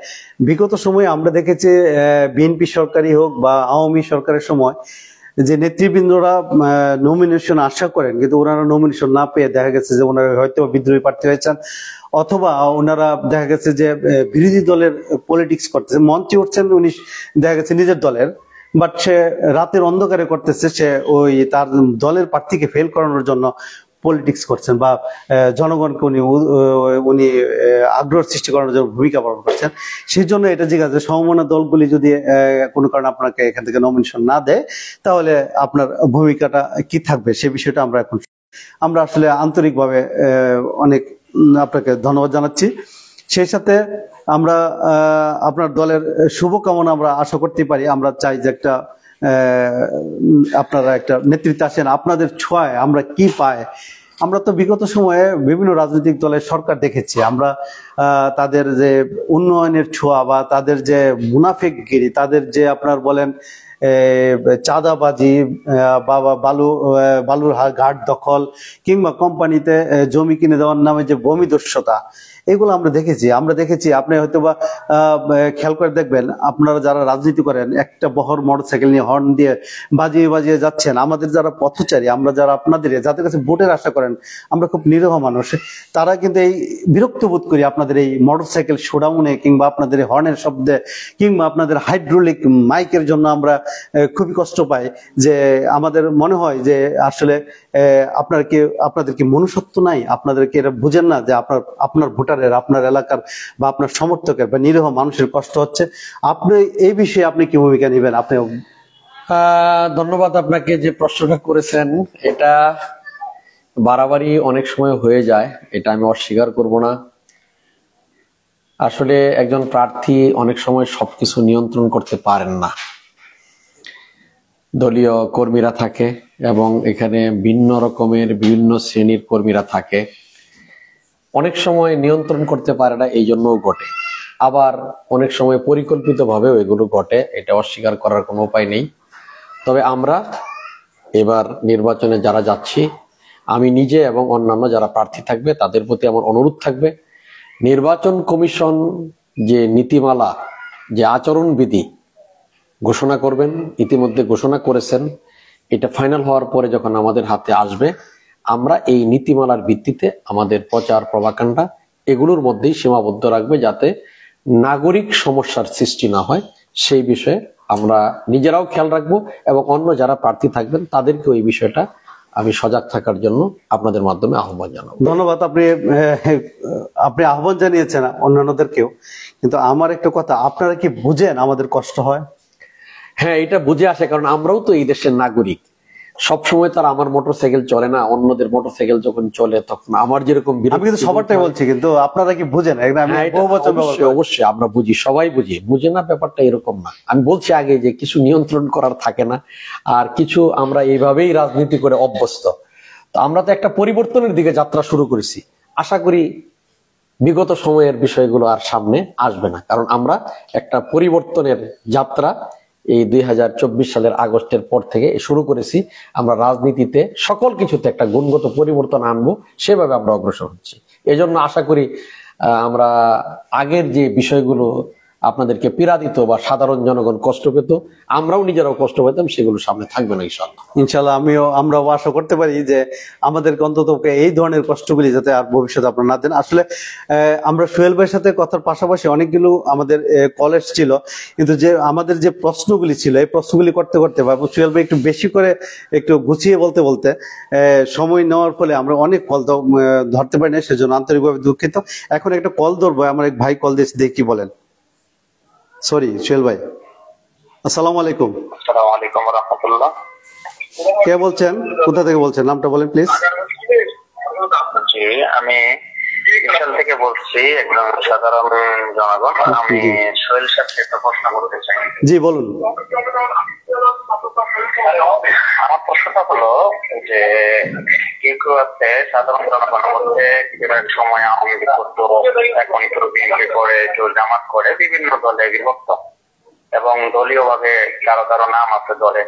বিগত সময়ে আমরা দেখেছি বিএনপি সরকারই হোক বা আওয়ামী সরকারের সময় যে নেতৃবৃন্দরা নমিনেশন আশা করেন কিন্তু ওনারা নমিনেশন না পেয়ে দেখা গেছে যে ওনারা হয়তো বিদ্রোহী প্রার্থী হয়েছেন, অথবা ওনারা দেখা গেছে যে বিরোধী দলের পলিটিক্স করতেছে, মঞ্চে উঠছেন উনি দেখা গেছে নিজের দলের, বাট সে রাতের অন্ধকারে করতেছে, সে ওই তার দলের প্রার্থীকে ফেল করানোর জন্য পলিটিক্স করছেন বা জনগণকে উনি আগ্রহ সৃষ্টি করানোর জন্য ভূমিকা পালন করছেন। সেই জন্য এটা জিজ্ঞাসা সমমনা দলগুলি যদি কোনো কারণে আপনাকে এখান থেকে নমিনেশন না দেয় তাহলে আপনার ভূমিকাটা কি থাকবে সে বিষয়টা আমরা আসলে আন্তরিকভাবে অনেক আপনাকে ধন্যবাদ জানাচ্ছি। সেই সাথে আমরা আপনার দলের শুভকামনা আমরা আশা করতে পারি। আমরা চাই যে একটা আপনারা একটা নেতৃত্বে আসেন, আপনাদের ছোঁয়ায় আমরা কি পাই। আমরা তো বিগত সময়ে বিভিন্ন রাজনৈতিক দলের সরকার দেখেছি, আমরা তাদের যে উন্নয়নের ছোঁয়া বা তাদের যে মুনাফিকগিরি, তাদের যে আপনার বলেন চাঁদাবাজি বা বালুর ঘাট দখল কিংবা কোম্পানিতে জমি কিনে দেওয়ার নামে যে ভূমিদস্যুতা, এগুলো আমরা দেখেছি। আপনি হয়তো বা খেয়াল করে দেখবেন, আপনারা যারা রাজনীতি করেন একটা বহর মোটরসাইকেল নিয়ে হর্ন দিয়ে বাজিয়ে যাচ্ছেন, আমাদের যারা পথচারী, আমরা যারা আপনাদের যাদের কাছে ভোটের আশা করেন, আমরা খুব নিরীহ মানুষ, তারা কিন্তু এই বিরক্ত বোধ করি আপনাদের এই মোটরসাইকেল শোডাউনে কিংবা আপনাদের এই হর্নের শব্দে কিংবা আপনাদের হাইড্রোলিক মাইকের জন্য আমরা খুবই কষ্ট পাই। যে আমাদের মনে হয় যে আসলে আপনাদের কি মনুষ্যত্ব নাই, আপনাদেরকে এরা বুঝেন না যে আপনার ভোটারের, আপনার এলাকার বা আপনার সমর্থকের বা নিরীহ মানুষের কষ্ট হচ্ছে। আপনি এই বিষয়ে আপনি কি ভূমিকা নেবেন? আপনি ধন্যবাদ আপনাকে যে প্রশ্নটা করেছেন, এটা বাড়াবাড়ি অনেক সময় হয়ে যায়, এটা আমি অস্বীকার করব না। আসলে একজন প্রার্থী অনেক সময় সবকিছু নিয়ন্ত্রণ করতে পারেন না, দলীয় কর্মীরা থাকে এবং এখানে ভিন্ন রকমের বিভিন্ন শ্রেণীর কর্মীরা থাকে, অনেক সময় নিয়ন্ত্রণ করতে পারে না, এই জন্যও ঘটে। আবার অনেক সময় পরিকল্পিতভাবেও এগুলো ঘটে, এটা অস্বীকার করার কোনো উপায় নেই। তবে আমরা এবার নির্বাচনে যারা যাচ্ছি, আমি নিজে এবং অন্যান্য যারা প্রার্থী থাকবে তাদের প্রতি আমার অনুরোধ থাকবে, নির্বাচন কমিশন যে নীতিমালা, যে আচরণবিধি ঘোষণা করবেন, ইতিমধ্যে ঘোষণা করেছেন, এটা ফাইনাল হওয়ার পরে যখন আমাদের হাতে আসবে, আমরা এই নীতিমালার ভিত্তিতে আমাদের প্রচার প্রভাকাণ্ডা এগুলোর মধ্যেই সীমাবদ্ধ রাখবে, যাতে নাগরিক সমস্যার সৃষ্টি না হয় সেই বিষয়ে আমরা নিজেরাও খেয়াল রাখবো এবং অন্য যারা প্রার্থী থাকবেন তাদেরকেও এই বিষয়টা আমি সজাগ থাকার জন্য আপনাদের মাধ্যমে আহ্বান জানাবো। ধন্যবাদ। আপনি আহ্বান জানিয়েছেন অন্যান্যদেরকেও, কিন্তু আমার একটা কথা, আপনারা কি বুঝেন আমাদের কষ্ট হয়? হ্যাঁ, এটা বুঝে আসে, কারণ আমরাও তো এই দেশের নাগরিক। সবসময় তার আমার মোটরসাইকেল চলে না, অন্যদের মোটরসাইকেল যখন চলে তখন আমার যেরকম আমি কিন্তু সবারটাই বলছি, কিন্তু আপনারা কি বুঝেন? অবশ্যই আমরা বুঝি, সবাই বুঝি, বুঝে না ব্যাপারটা এরকম না। আমি বলছি আগে যে কিছু নিয়ন্ত্রণ করার থাকে না, আর কিছু আমরা এইভাবেই রাজনীতি করে অভ্যস্ত। তো আমরা তো একটা পরিবর্তনের দিকে যাত্রা শুরু করেছি, আশা করি বিগত সময়ের বিষয়গুলো আর সামনে আসবে না, কারণ আমরা একটা পরিবর্তনের যাত্রা এই 2024 সালের আগস্টের পর থেকে শুরু করেছি। আমরা রাজনীতিতে সকল কিছুতে একটা গুণগত পরিবর্তন আনবো, সেভাবে আমরা অগ্রসর হচ্ছি। এজন্য আশা করি আমরা আগের যে বিষয়গুলো আপনাদেরকে পীড়া দিত বা সাধারণ জনগণ কষ্ট পেত, আমরাও নিজেরাও কষ্ট পেতাম, সেগুলো সামনে থাকবে না ইনশাআল্লাহ। ইনশাআল্লাহ আমরাও আশা করতে পারি যে আমাদেরকে অন্তত এই ধরনের কষ্টগুলি যাতে আর ভবিষ্যতে আপনারা না দেন। আসলে আমরা সোহেল ভাইয়ের সাথে কথার পাশাপাশি অনেকগুলো আমাদের কলেজ ছিল, কিন্তু যে আমাদের যে প্রশ্নগুলি ছিল এই প্রশ্নগুলি করতে করতে বা সোহেল ভাই একটু বেশি করে একটু গুছিয়ে বলতে বলতে সময় নেওয়ার ফলে আমরা অনেক কল ধরতে পারি না, সেজন্য আন্তরিকভাবে দুঃখিত। এখন একটা কল ধরবো, আমার এক ভাই কল দিয়েছে, দেখি বলেন। সরি সোহেল ভাই, আসসালামু আলাইকুম। আসসালামু আলাইকুম ওয়া রাহমাতুল্লাহ। কে বলছেন, কোথা থেকে বলছেন, নামটা বলেন প্লিজ। জি, আমি বিশাল থেকে বলছি, একজন সাধারণ জনগণ। আমি সোহেল সাহেবকে একটা প্রশ্ন করতে চাই। জি বলুন। আমার প্রশ্নটা হলো যে কেউ কেউ আছে সাধারণ জনগণের মধ্যে, এক সময় আওয়ামী লীগ করতো, এখন কেউ বিএনপি করে, কেউ জামাত করে, বিভিন্ন দলে বিভক্ত, এবং দলীয় ভাবে কারো কারো নাম আছে দলে।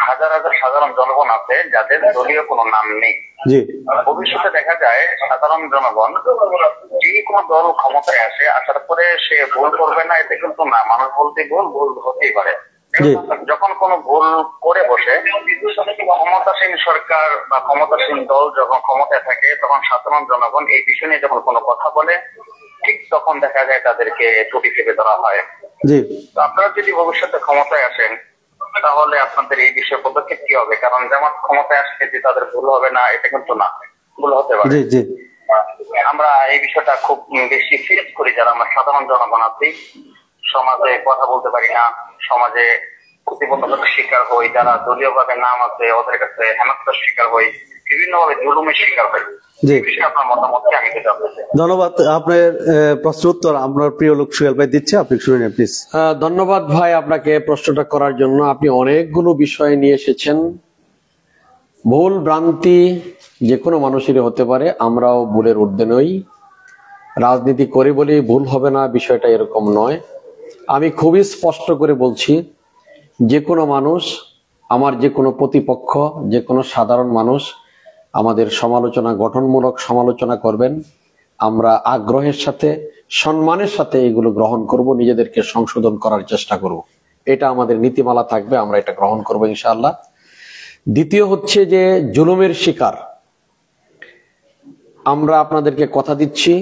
হাজার হাজার সাধারণ জনগণ আছে যাদের দলীয় কোনো নাম নেই। ভবিষ্যতে দেখা যায় সাধারণ জনগণ যে কোনো দল ক্ষমতায় আসে, আসার পরে সে ভুল করবে না এতে কিন্তু না, মানুষ বলতে ভুল হতেই পারে। যখন কোনো ভুল করে বসে, ক্ষমতাসীন সরকার বা ক্ষমতাসীন দল যখন ক্ষমতায় থাকে, তখন সাধারণ জনগণ এই বিষয় নিয়ে যখন কোনো কথা বলে, ঠিক তখন দেখা যায় তাদেরকে টুটি চেপে ধরা হয়। আপনারা যদি ভবিষ্যতে ক্ষমতায় আসেন, তাহলে আপনাদের এই বিষয়ে পদক্ষেপ কি হবে? কারণ জামাত ক্ষমতায় আসলে যে তাদের ভুল হবে না এটা কিন্তু না, ভুল হতে পারে। আমরা এই বিষয়টা খুব বেশি ফেস করি, যারা আমরা সাধারণ জনগণ আছি, সমাজে কথা বলতে পারি না, সমাজে প্রতিবন্ধকতার শিকার হই, যারা দলীয় ভাবে নাম আছে ওদের কাছে হেনস্থার শিকার হই, বিভিন্ন ভাবে জুলুমের শিকার হই। আপনার মতামতকে আমি ধন্যবাদ। আপনার প্রশ্ন উত্তর আপনার প্রিয় লোক সোহেল ভাই দিচ্ছে, আপনি শুনে নেন প্লিজ। ধন্যবাদ ভাই আপনাকে প্রশ্নটা করার জন্য। আপনি অনেকগুলো বিষয় নিয়ে এসেছেন। ভুল ভ্রান্তি যে কোনো মানুষেরই হতে পারে, আমরাও ভুলের ঊর্ধ্বে নই। রাজনীতি করে বলেই ভুল হবে না, বিষয়টা এরকম নয়। আমি খুবই স্পষ্ট করে বলছি, যে কোনো মানুষ, আমার যে কোনো প্রতিপক্ষ, যে কোনো সাধারণ মানুষ আমাদের সমালোচনা, গঠনমূলক সমালোচনা করবেন, আমরা আগ্রহের সাথে, সম্মানের সাথে এগুলো গ্রহণ করব, নিজেদেরকে সংশোধন করার চেষ্টা করব। এটা আমাদের নীতিমালা থাকবে, আমরা এটা গ্রহণ করব ইনশাআল্লাহ। দ্বিতীয় হচ্ছে যে জুলুমের শিকার, আমরা আপনাদেরকে কথা দিচ্ছি,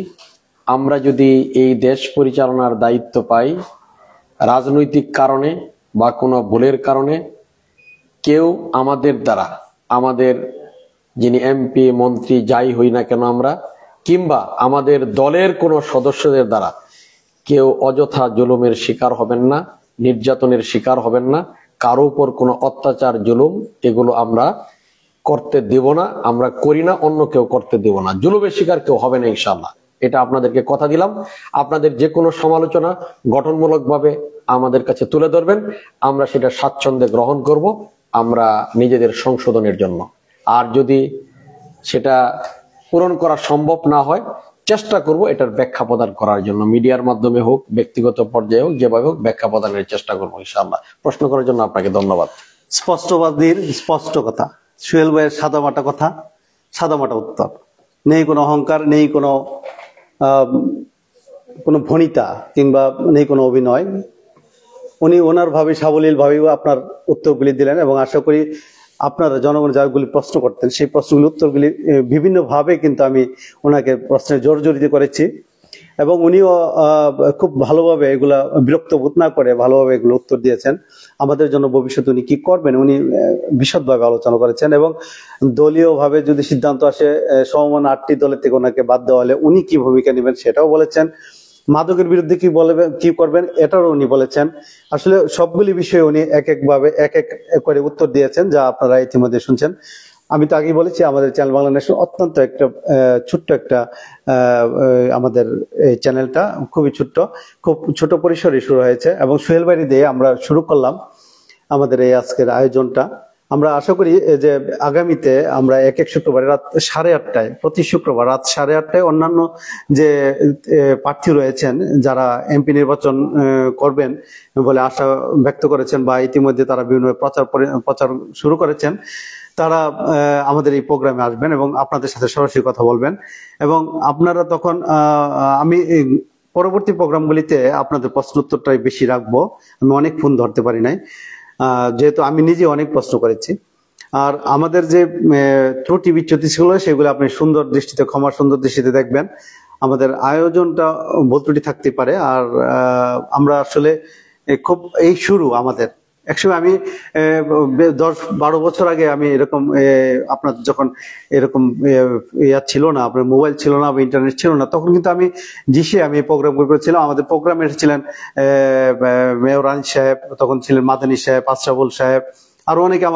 আমরা যদি এই দেশ পরিচালনার দায়িত্ব পাই, রাজনৈতিক কারণে বা কোনো ভুলের কারণে কেউ আমাদের দ্বারা, আমাদের যিনি এমপি মন্ত্রী যাই হই না কেন আমরা, কিংবা আমাদের দলের কোনো সদস্যদের দ্বারা কেউ অযথা জুলুমের শিকার হবেন না, নির্যাতনের শিকার হবেন না, কারো উপর কোনো অত্যাচার জুলুম এগুলো আমরা করতে দেব না, আমরা করি না, অন্য কেউ করতে দেব না। জুলুমের শিকার কেউ হবে না ইনশাআল্লাহ, এটা আপনাদেরকে কথা দিলাম। আপনাদের যে কোনো সমালোচনা গঠনমূলক ভাবে আমাদের কাছে তুলে ধরবেন, আমরা সেটা স্বাচ্ছন্দ্যে গ্রহণ করব, আমরা নিজেদের সংশোধনের জন্য। আর যদি সেটা পূরণ করা সম্ভব না হয়, চেষ্টা করব এটার ব্যাখ্যা প্রদান করার জন্য, মিডিয়ার মাধ্যমে হোক, ব্যক্তিগত পর্যায়ে হোক, যেভাবে হোক ব্যাখ্যা প্রদানের চেষ্টা করবো ইনশাআল্লাহ। প্রশ্ন করার জন্য আপনাকে ধন্যবাদ। স্পষ্টবাদীর স্পষ্ট কথা, সোহেল ভাইয়ের সাদামাটা কথা, সাদামাটা উত্তর, নেই কোনো অহংকার, নেই কোনো ভনিতা, কিংবা নেই কোনো অভিনয়। উনি ওনার ভাবে সাবলীল ভাবেও আপনার উত্তরগুলি দিলেন, এবং আশা করি আপনারা জনগণ যাগুলি প্রশ্ন করতেন সেই প্রশ্নগুলি উত্তরগুলি বিভিন্নভাবে কিন্তু আমি ওনাকে প্রশ্নে জর্জরিত করেছি এবং উনিও খুব ভালোভাবে এগুলা বিরক্ত বোধ না করে ভালোভাবে এগুলো উত্তর দিয়েছেন। আমাদের জন্য ভবিষ্যতে উনি কি করবেন উনি বিশদভাবে আলোচনা করেছেন এবং দলীয়ভাবে যদি সিদ্ধান্ত আসে সমমান 8টি দলের থেকে ওনাকে বাদ দেওয়া হলে উনি কি ভূমিকা নেবেন সেটাও বলেছেন। মাদকের বিরুদ্ধে কি বলবেন কি করবেন এটাও উনি বলেছেন। আসলে সবগুলি বিষয়ে উনি এক এক করে উত্তর দিয়েছেন যা আপনারা ইতিমধ্যে শুনছেন। আমি তো আগেই বলেছি আমাদের চ্যানেল বাংলা নেশন অত্যন্ত একটা ছোট্ট একটা আমাদের এই চ্যানেলটা খুবই ছোট্ট, খুব ছোট পরিসরে শুরু হয়েছে এবং সোহেল ভাই দিয়ে আমরা শুরু করলাম আমাদের এই আজকের আয়োজনটা। আমরা আশা করি যে আগামীতে আমরা এক শুক্রবার রাত 8:30 প্রতি শুক্রবার রাত 8:30 অন্যান্য যে প্রার্থী রয়েছেন যারা এমপি নির্বাচন করবেন বলে আশা ব্যক্ত করেছেন বা ইতিমধ্যে তারা বিভিন্ন প্রচার শুরু করেছেন, তারা আমাদের এই প্রোগ্রামে আসবেন এবং আপনাদের সাথে সরাসরি কথা বলবেন এবং আপনারা তখন আমি পরবর্তী প্রোগ্রামগুলিতে আপনাদের প্রশ্ন উত্তরটাই বেশি রাখবো। আমি অনেক ফোন ধরতে পারি নাই যেহেতু আমি নিজে অনেক প্রশ্ন করেছি। আর আমাদের যে ত্রুটি বিচ্যুতি ছিল সেগুলো আপনি সুন্দর দৃষ্টিতে সুন্দর দৃষ্টিতে দেখবেন। আমাদের আয়োজনটা ভুল ত্রুটি থাকতে পারে। আর আমরা আসলে খুব এই শুরু আমাদের একসময় আমি 10-12 বছর আগে আমি এরকম আপনার যখন এরকম ইয়া ছিল না, আপনার মোবাইল ছিল না বা ইন্টারনেট ছিল না, তখন কিন্তু আমি আমি প্রোগ্রাম করেছিলাম। আমাদের প্রোগ্রামে ছিলেন মেয়র রানী সাহেব, তখন ছিলেন মাদানী সাহেব, আশরাফুল সাহেব, আরো অনেকে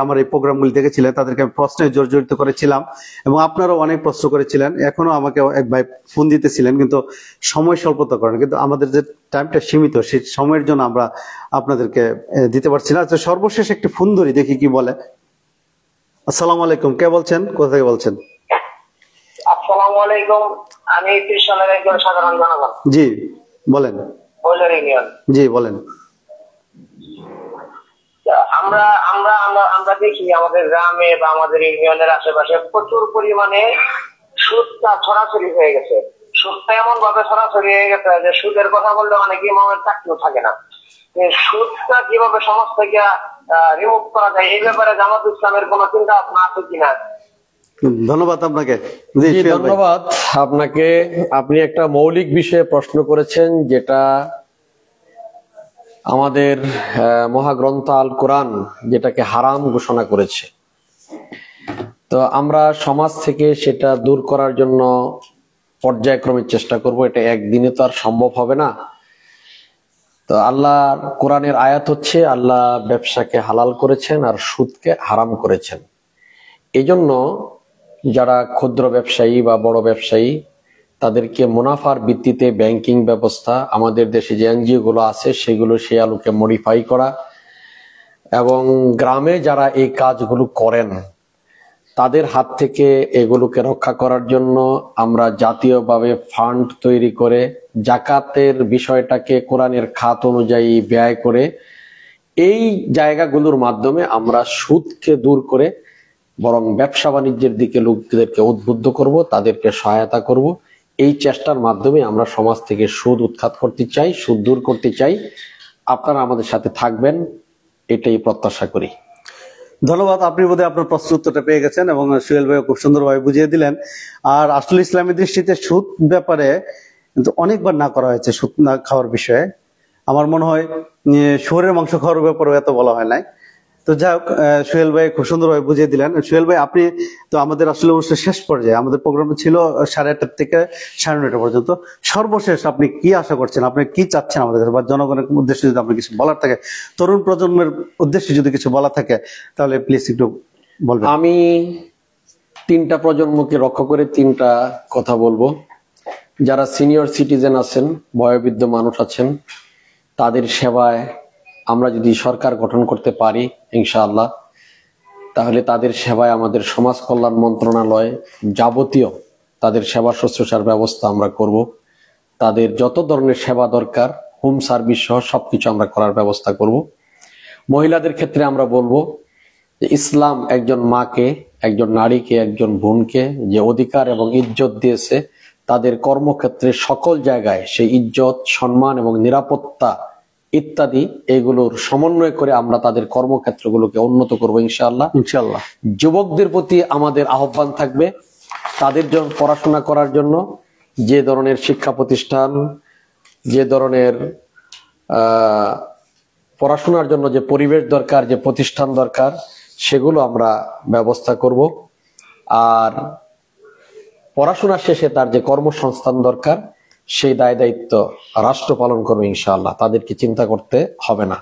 আমার এই প্রোগ্রামগুলি দেখেছিলেন, তাদেরকে আমি প্রশ্নে জর্জরিত করেছিলাম এবং আপনারাও অনেক প্রশ্ন করেছিলেন। এখনো আমাকে এক ভাই ফোন দিতেছিলেন কিন্তু সময় স্বল্পতা কারণে, কিন্তু আমাদের যে টাইমটা সীমিত সেই সময়ের জন্য আমরা আপনাদেরকে দিতে পারছি না। আচ্ছা, সর্বশেষ একটি ফোন ধরি, দেখি কি বলে। আসসালামু আলাইকুম, কে বলছেন, কোথা থেকে বলছেন? আসসালামু আলাইকুম, আমি ত্রিশালের একজন সাধারণ জনগণ। জি বলেন। জি বলেন। আমরা আমরা আমরা দেখি আমাদের গ্রামে বা আমাদের ইউনিয়নের আশেপাশে প্রচুর পরিমাণে সুদটা ছড়াছড়ি হয়ে গেছে। সুদটা এমন ভাবে ছড়াছড়ি হয়ে গেছে যে সুদের কথা বললে অনেকেই ইমামের চাকরিও থাকে না। সুদটা কিভাবে সমাজ থেকে রিমুভ করা যায় এই ব্যাপারে জামাত ইসলামের কোন চিন্তা ভাবনা আছে কিনা? ধন্যবাদ আপনাকে। ধন্যবাদ আপনাকে। আপনি একটা মৌলিক বিষয়ে প্রশ্ন করেছেন, যেটা আমাদের মহাগ্রন্থ আল কোরআন যেটাকে হারাম ঘোষণা করেছে। তো আমরা সমাজ থেকে সেটা দূর করার জন্য পর্যায়ক্রমে চেষ্টা করব। এটা একদিনে তো আর সম্ভব হবে না। তো আল্লাহর কোরআনের আয়াত হচ্ছে আল্লাহ ব্যবসাকে হালাল করেছেন আর সুদকে হারাম করেছেন। এই জন্য যারা ক্ষুদ্র ব্যবসায়ী বা বড় ব্যবসায়ী তাদেরকে মুনাফার ভিত্তিতে ব্যাংকিং ব্যবস্থা, আমাদের দেশে যে এনজিও গুলো আছে সেগুলো সে আলোকে মডিফাই করা এবং গ্রামে যারা এই কাজগুলো করেন তাদের হাত থেকে এগুলোকে রক্ষা করার জন্য আমরা জাতীয়ভাবে ফান্ড তৈরি করে জাকাতের বিষয়টাকে কোরআনের খাত অনুযায়ী ব্যয় করে এই জায়গাগুলোর মাধ্যমে আমরা সুদকে দূর করে বরং ব্যবসা বাণিজ্যের দিকে লোকদেরকে উদ্বুদ্ধ করব, তাদেরকে সহায়তা করব। এই চেষ্টার মাধ্যমে আমরা সমাজ থেকে সুদ উৎখাত করতে চাই, সুদ দূর করতে চাই। আপনারা আমাদের সাথে থাকবেন, এটাই প্রত্যাশা করি। ধন্যবাদ। আপনি বোধহয় আপনার প্রশ্ন উত্তরটা পেয়ে গেছেন এবং সোহেল ভাই খুব সুন্দরভাবে বুঝিয়ে দিলেন। আর আসলে ইসলামী দৃষ্টিতে সুদ ব্যাপারে কিন্তু অনেকবার না করা হয়েছে সুদ না খাওয়ার বিষয়ে। আমার মনে হয় শুয়োরের মাংস খাওয়ার ব্যাপারে এত বলা হয় নাই। তো যাই হোক, সোহেল ভাই খুব সুন্দরভাবে বুঝিয়ে দিলেন। সোহেল ভাই, আপনি তো আমাদের আসলে অনুষ্ঠানের শেষ পর্যায়ে, আমাদের প্রোগ্রাম ছিল 8:30 থেকে 9:30 পর্যন্ত। সর্বশেষ আপনি কি আশা করছেন, আপনি কি চাচ্ছেন আমাদের বা জনগণের উদ্দেশ্যে যদি আপনি কিছু বলার থাকে, তরুণ প্রজন্মের উদ্দেশ্যে যদি কিছু বলা থাকে তাহলে প্লিজ একটু বলবেন। আমি 3টা প্রজন্মকে রক্ষা করে 3টা কথা বলবো। যারা সিনিয়র সিটিজেন আছেন, বয়োবৃদ্ধ মানুষ আছেন, তাদের সেবায় আমরা যদি সরকার গঠন করতে পারি ইনশাআল্লাহ, তাহলে তাদের সেবায় আমাদের সমাজ কল্যাণ মন্ত্রণালয় যাবতীয় তাদের সেবা শুশ্রূষার ব্যবস্থা আমরা করব। তাদের যত ধরনের সেবা দরকার, হোম সার্ভিস সহ সবকিছু আমরা করার ব্যবস্থা করব। মহিলাদের ক্ষেত্রে আমরা বলবো যে ইসলাম একজন মাকে, একজন নারীকে, একজন বোনকে যে অধিকার এবং ইজ্জত দিয়েছে, তাদের কর্মক্ষেত্রে সকল জায়গায় সেই ইজ্জত, সম্মান এবং নিরাপত্তা ইত্যাদি এগুলোর সমন্বয় করে আমরা তাদের কর্মক্ষেত্রগুলোকে উন্নত করব ইনশাআল্লাহ। ইনশাআল্লাহ। যুবকদের প্রতি আমাদের আহ্বান থাকবে তাদের জন্য পড়াশোনা করার জন্য যে ধরনের শিক্ষা প্রতিষ্ঠান, যে ধরনের পড়াশোনার জন্য যে পরিবেশ দরকার, যে প্রতিষ্ঠান দরকার, সেগুলো আমরা ব্যবস্থা করব। আর পড়াশোনা শেষে তার যে কর্মসংস্থান দরকার সেই দায় দায়িত্ব রাষ্ট্র পালন করবে ইনশাআল্লাহ। তাদেরকে চিন্তা করতে হবে না।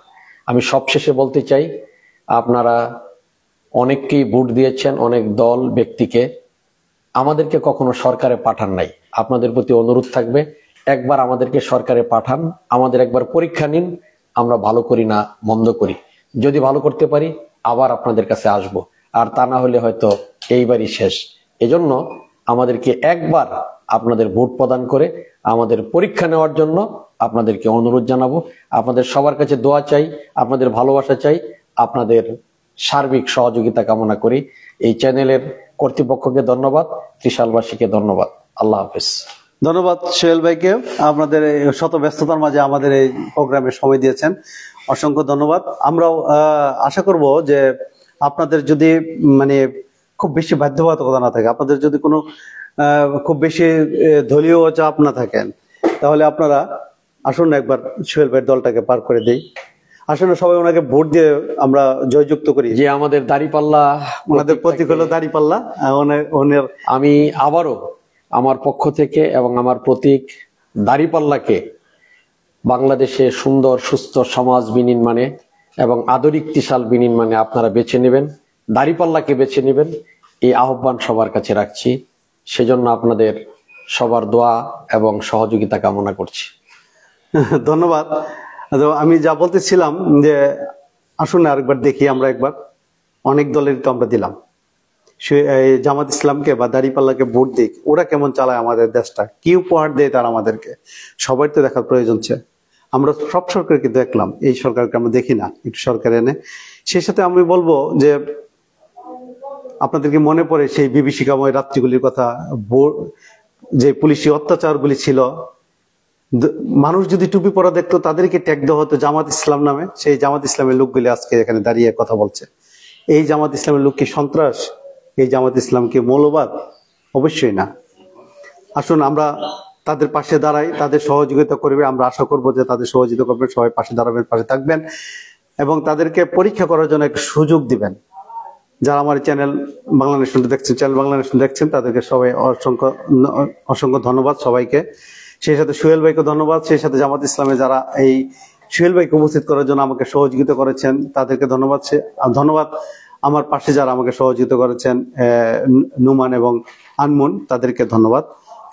আমি সবশেষে বলতে চাই, আপনারা অনেককেই ভোট দিয়েছেন, অনেক দল ব্যক্তিকে, আমাদেরকে কখনো সরকারে পাঠান নাই। আপনাদের প্রতি অনুরোধ থাকবে, একবার আমাদেরকে সরকারে পাঠান, আমাদের একবার পরীক্ষা নিন, আমরা ভালো করি না মন্দ করি। যদি ভালো করতে পারি আবার আপনাদের কাছে আসব, আর তা না হলে হয়তো এইবারই শেষ। এজন্য আমাদেরকে একবার আপনাদের ভোট প্রদান করে আমাদের পরীক্ষা নেওয়ার জন্য আপনাদেরকে অনুরোধ জানাবো। আপনাদের সবার কাছে দোয়া চাই, আপনাদের ভালোবাসা চাই, আপনাদের সার্বিক সহযোগিতা কামনা করি। এই চ্যানেলের কর্তৃপক্ষকে ধন্যবাদ, ত্রিশালবাসীকে ধন্যবাদ। আল্লাহ হাফেজ। ধন্যবাদ সোহেল ভাইকে, আপনাদের এই শত ব্যস্ততার মাঝে আমাদের এই প্রোগ্রামে সময় দিয়েছেন, অসংখ্য ধন্যবাদ। আমরাও আশা করব যে আপনাদের যদি মানে খুব বেশি বাধ্যবাধকতা না থাকে, আপনাদের যদি কোনো খুব বেশি দলীয় চাপ না থাকেন, তাহলে আপনারা আসুন একবার সোহেল ভাইয়ের দলটাকে পার করে দেই। আসলে সবাই ওনাকে ভোট দিয়ে আমরা জয়যুক্ত করি। যে আমাদের দাঁড়িপাল্লা, ওনাদের প্রতীক হলো দাঁড়িপাল্লা। আমি আবারও আমার পক্ষ থেকে এবং আমার প্রতীক দাঁড়িপাল্লাকে বাংলাদেশে সুন্দর সুস্থ সমাজ বিনির্মাণে এবং আধুনিক ত্রিশাল বিনির্মাণে আপনারা বেছে নেবেন, দাঁড়িপাল্লাকে বেছে নেবেন, এই আহ্বান সবার কাছে রাখছি। সেজন্য আপনাদের সবার দোয়া এবং সহযোগিতা কামনা করছি। ধন্যবাদ। আমি যা বলতেছিলাম যে আসুন আরেকবার দেখি, আমরা একবার অনেক দলের তো আমরা দিলাম, জামাত ইসলামকে বা দাঁড়িপাল্লাকে ভোট দিক, ওরা কেমন চালায় আমাদের দেশটা, কি উপহার দেয় তারা আমাদেরকে, সবাই তো দেখার প্রয়োজন আছে। আমরা সব সরকারকে দেখলাম, এই সরকারকে আমরা দেখি না, একটু সরকার এনে। সেই সাথে আমি বলবো যে আপনাদেরকে মনে পড়ে সেই বিভীষিকাময় রাত্রিগুলির কথা, যে পুলিশি অত্যাচারগুলি ছিল, মানুষ যদি টুপি পরা দেখতো তাদেরকে ট্যাগ দেওয়া হতো জামাত ইসলাম নামে। সেই জামাত ইসলামের লোকগুলি আজকে এখানে দাঁড়িয়ে কথা বলছে। এই জামাত ইসলামের লোক কি সন্ত্রাস? এই জামাত ইসলাম কি মৌলবাদ? অবশ্যই না। আসুন আমরা তাদের পাশে দাঁড়াই, তাদের সহযোগিতা করবে। আমরা আশা করবো যে তাদের সহযোগিতা করবেন, সবাই পাশে দাঁড়াবেন, পাশে থাকবেন এবং তাদেরকে পরীক্ষা করার জন্য একটা সুযোগ দিবেন। যারা আমার চ্যানেল বাংলা নেশন দেখছেন, চ্যানেল বাংলা নেশন দেখছেন, তাদেরকে সবাই অসংখ্য অসংখ্য ধন্যবাদ সবাইকে। সেই সাথে সোহেল ভাইকে ধন্যবাদ। সেই সাথে জামাত ইসলামে যারা এই সোহেল ভাইকে উপস্থিত করার জন্য আমাকে সহযোগিতা করেছেন তাদেরকে ধন্যবাদ। ধন্যবাদ আমার পাশে যারা আমাকে সহযোগিতা করেছেন, নুমান এবং আনমুন, তাদেরকে ধন্যবাদ।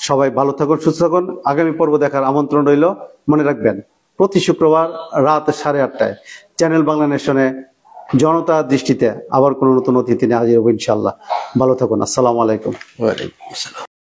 সবাই ভালো থাকুন, সুস্থ থাকুন। আগামী পর্ব দেখার আমন্ত্রণ রইল। মনে রাখবেন, প্রতি শুক্রবার রাত 8:30টায় চ্যানেল বাংলা নেশনে জনতার দৃষ্টিতে আবার কোনো নতুন অতিথি নিয়ে হাজির হবো ইনশাআল্লাহ। ভালো থাকুন। আসসালামু আলাইকুম। ওয়ালাইকুম আসসালাম।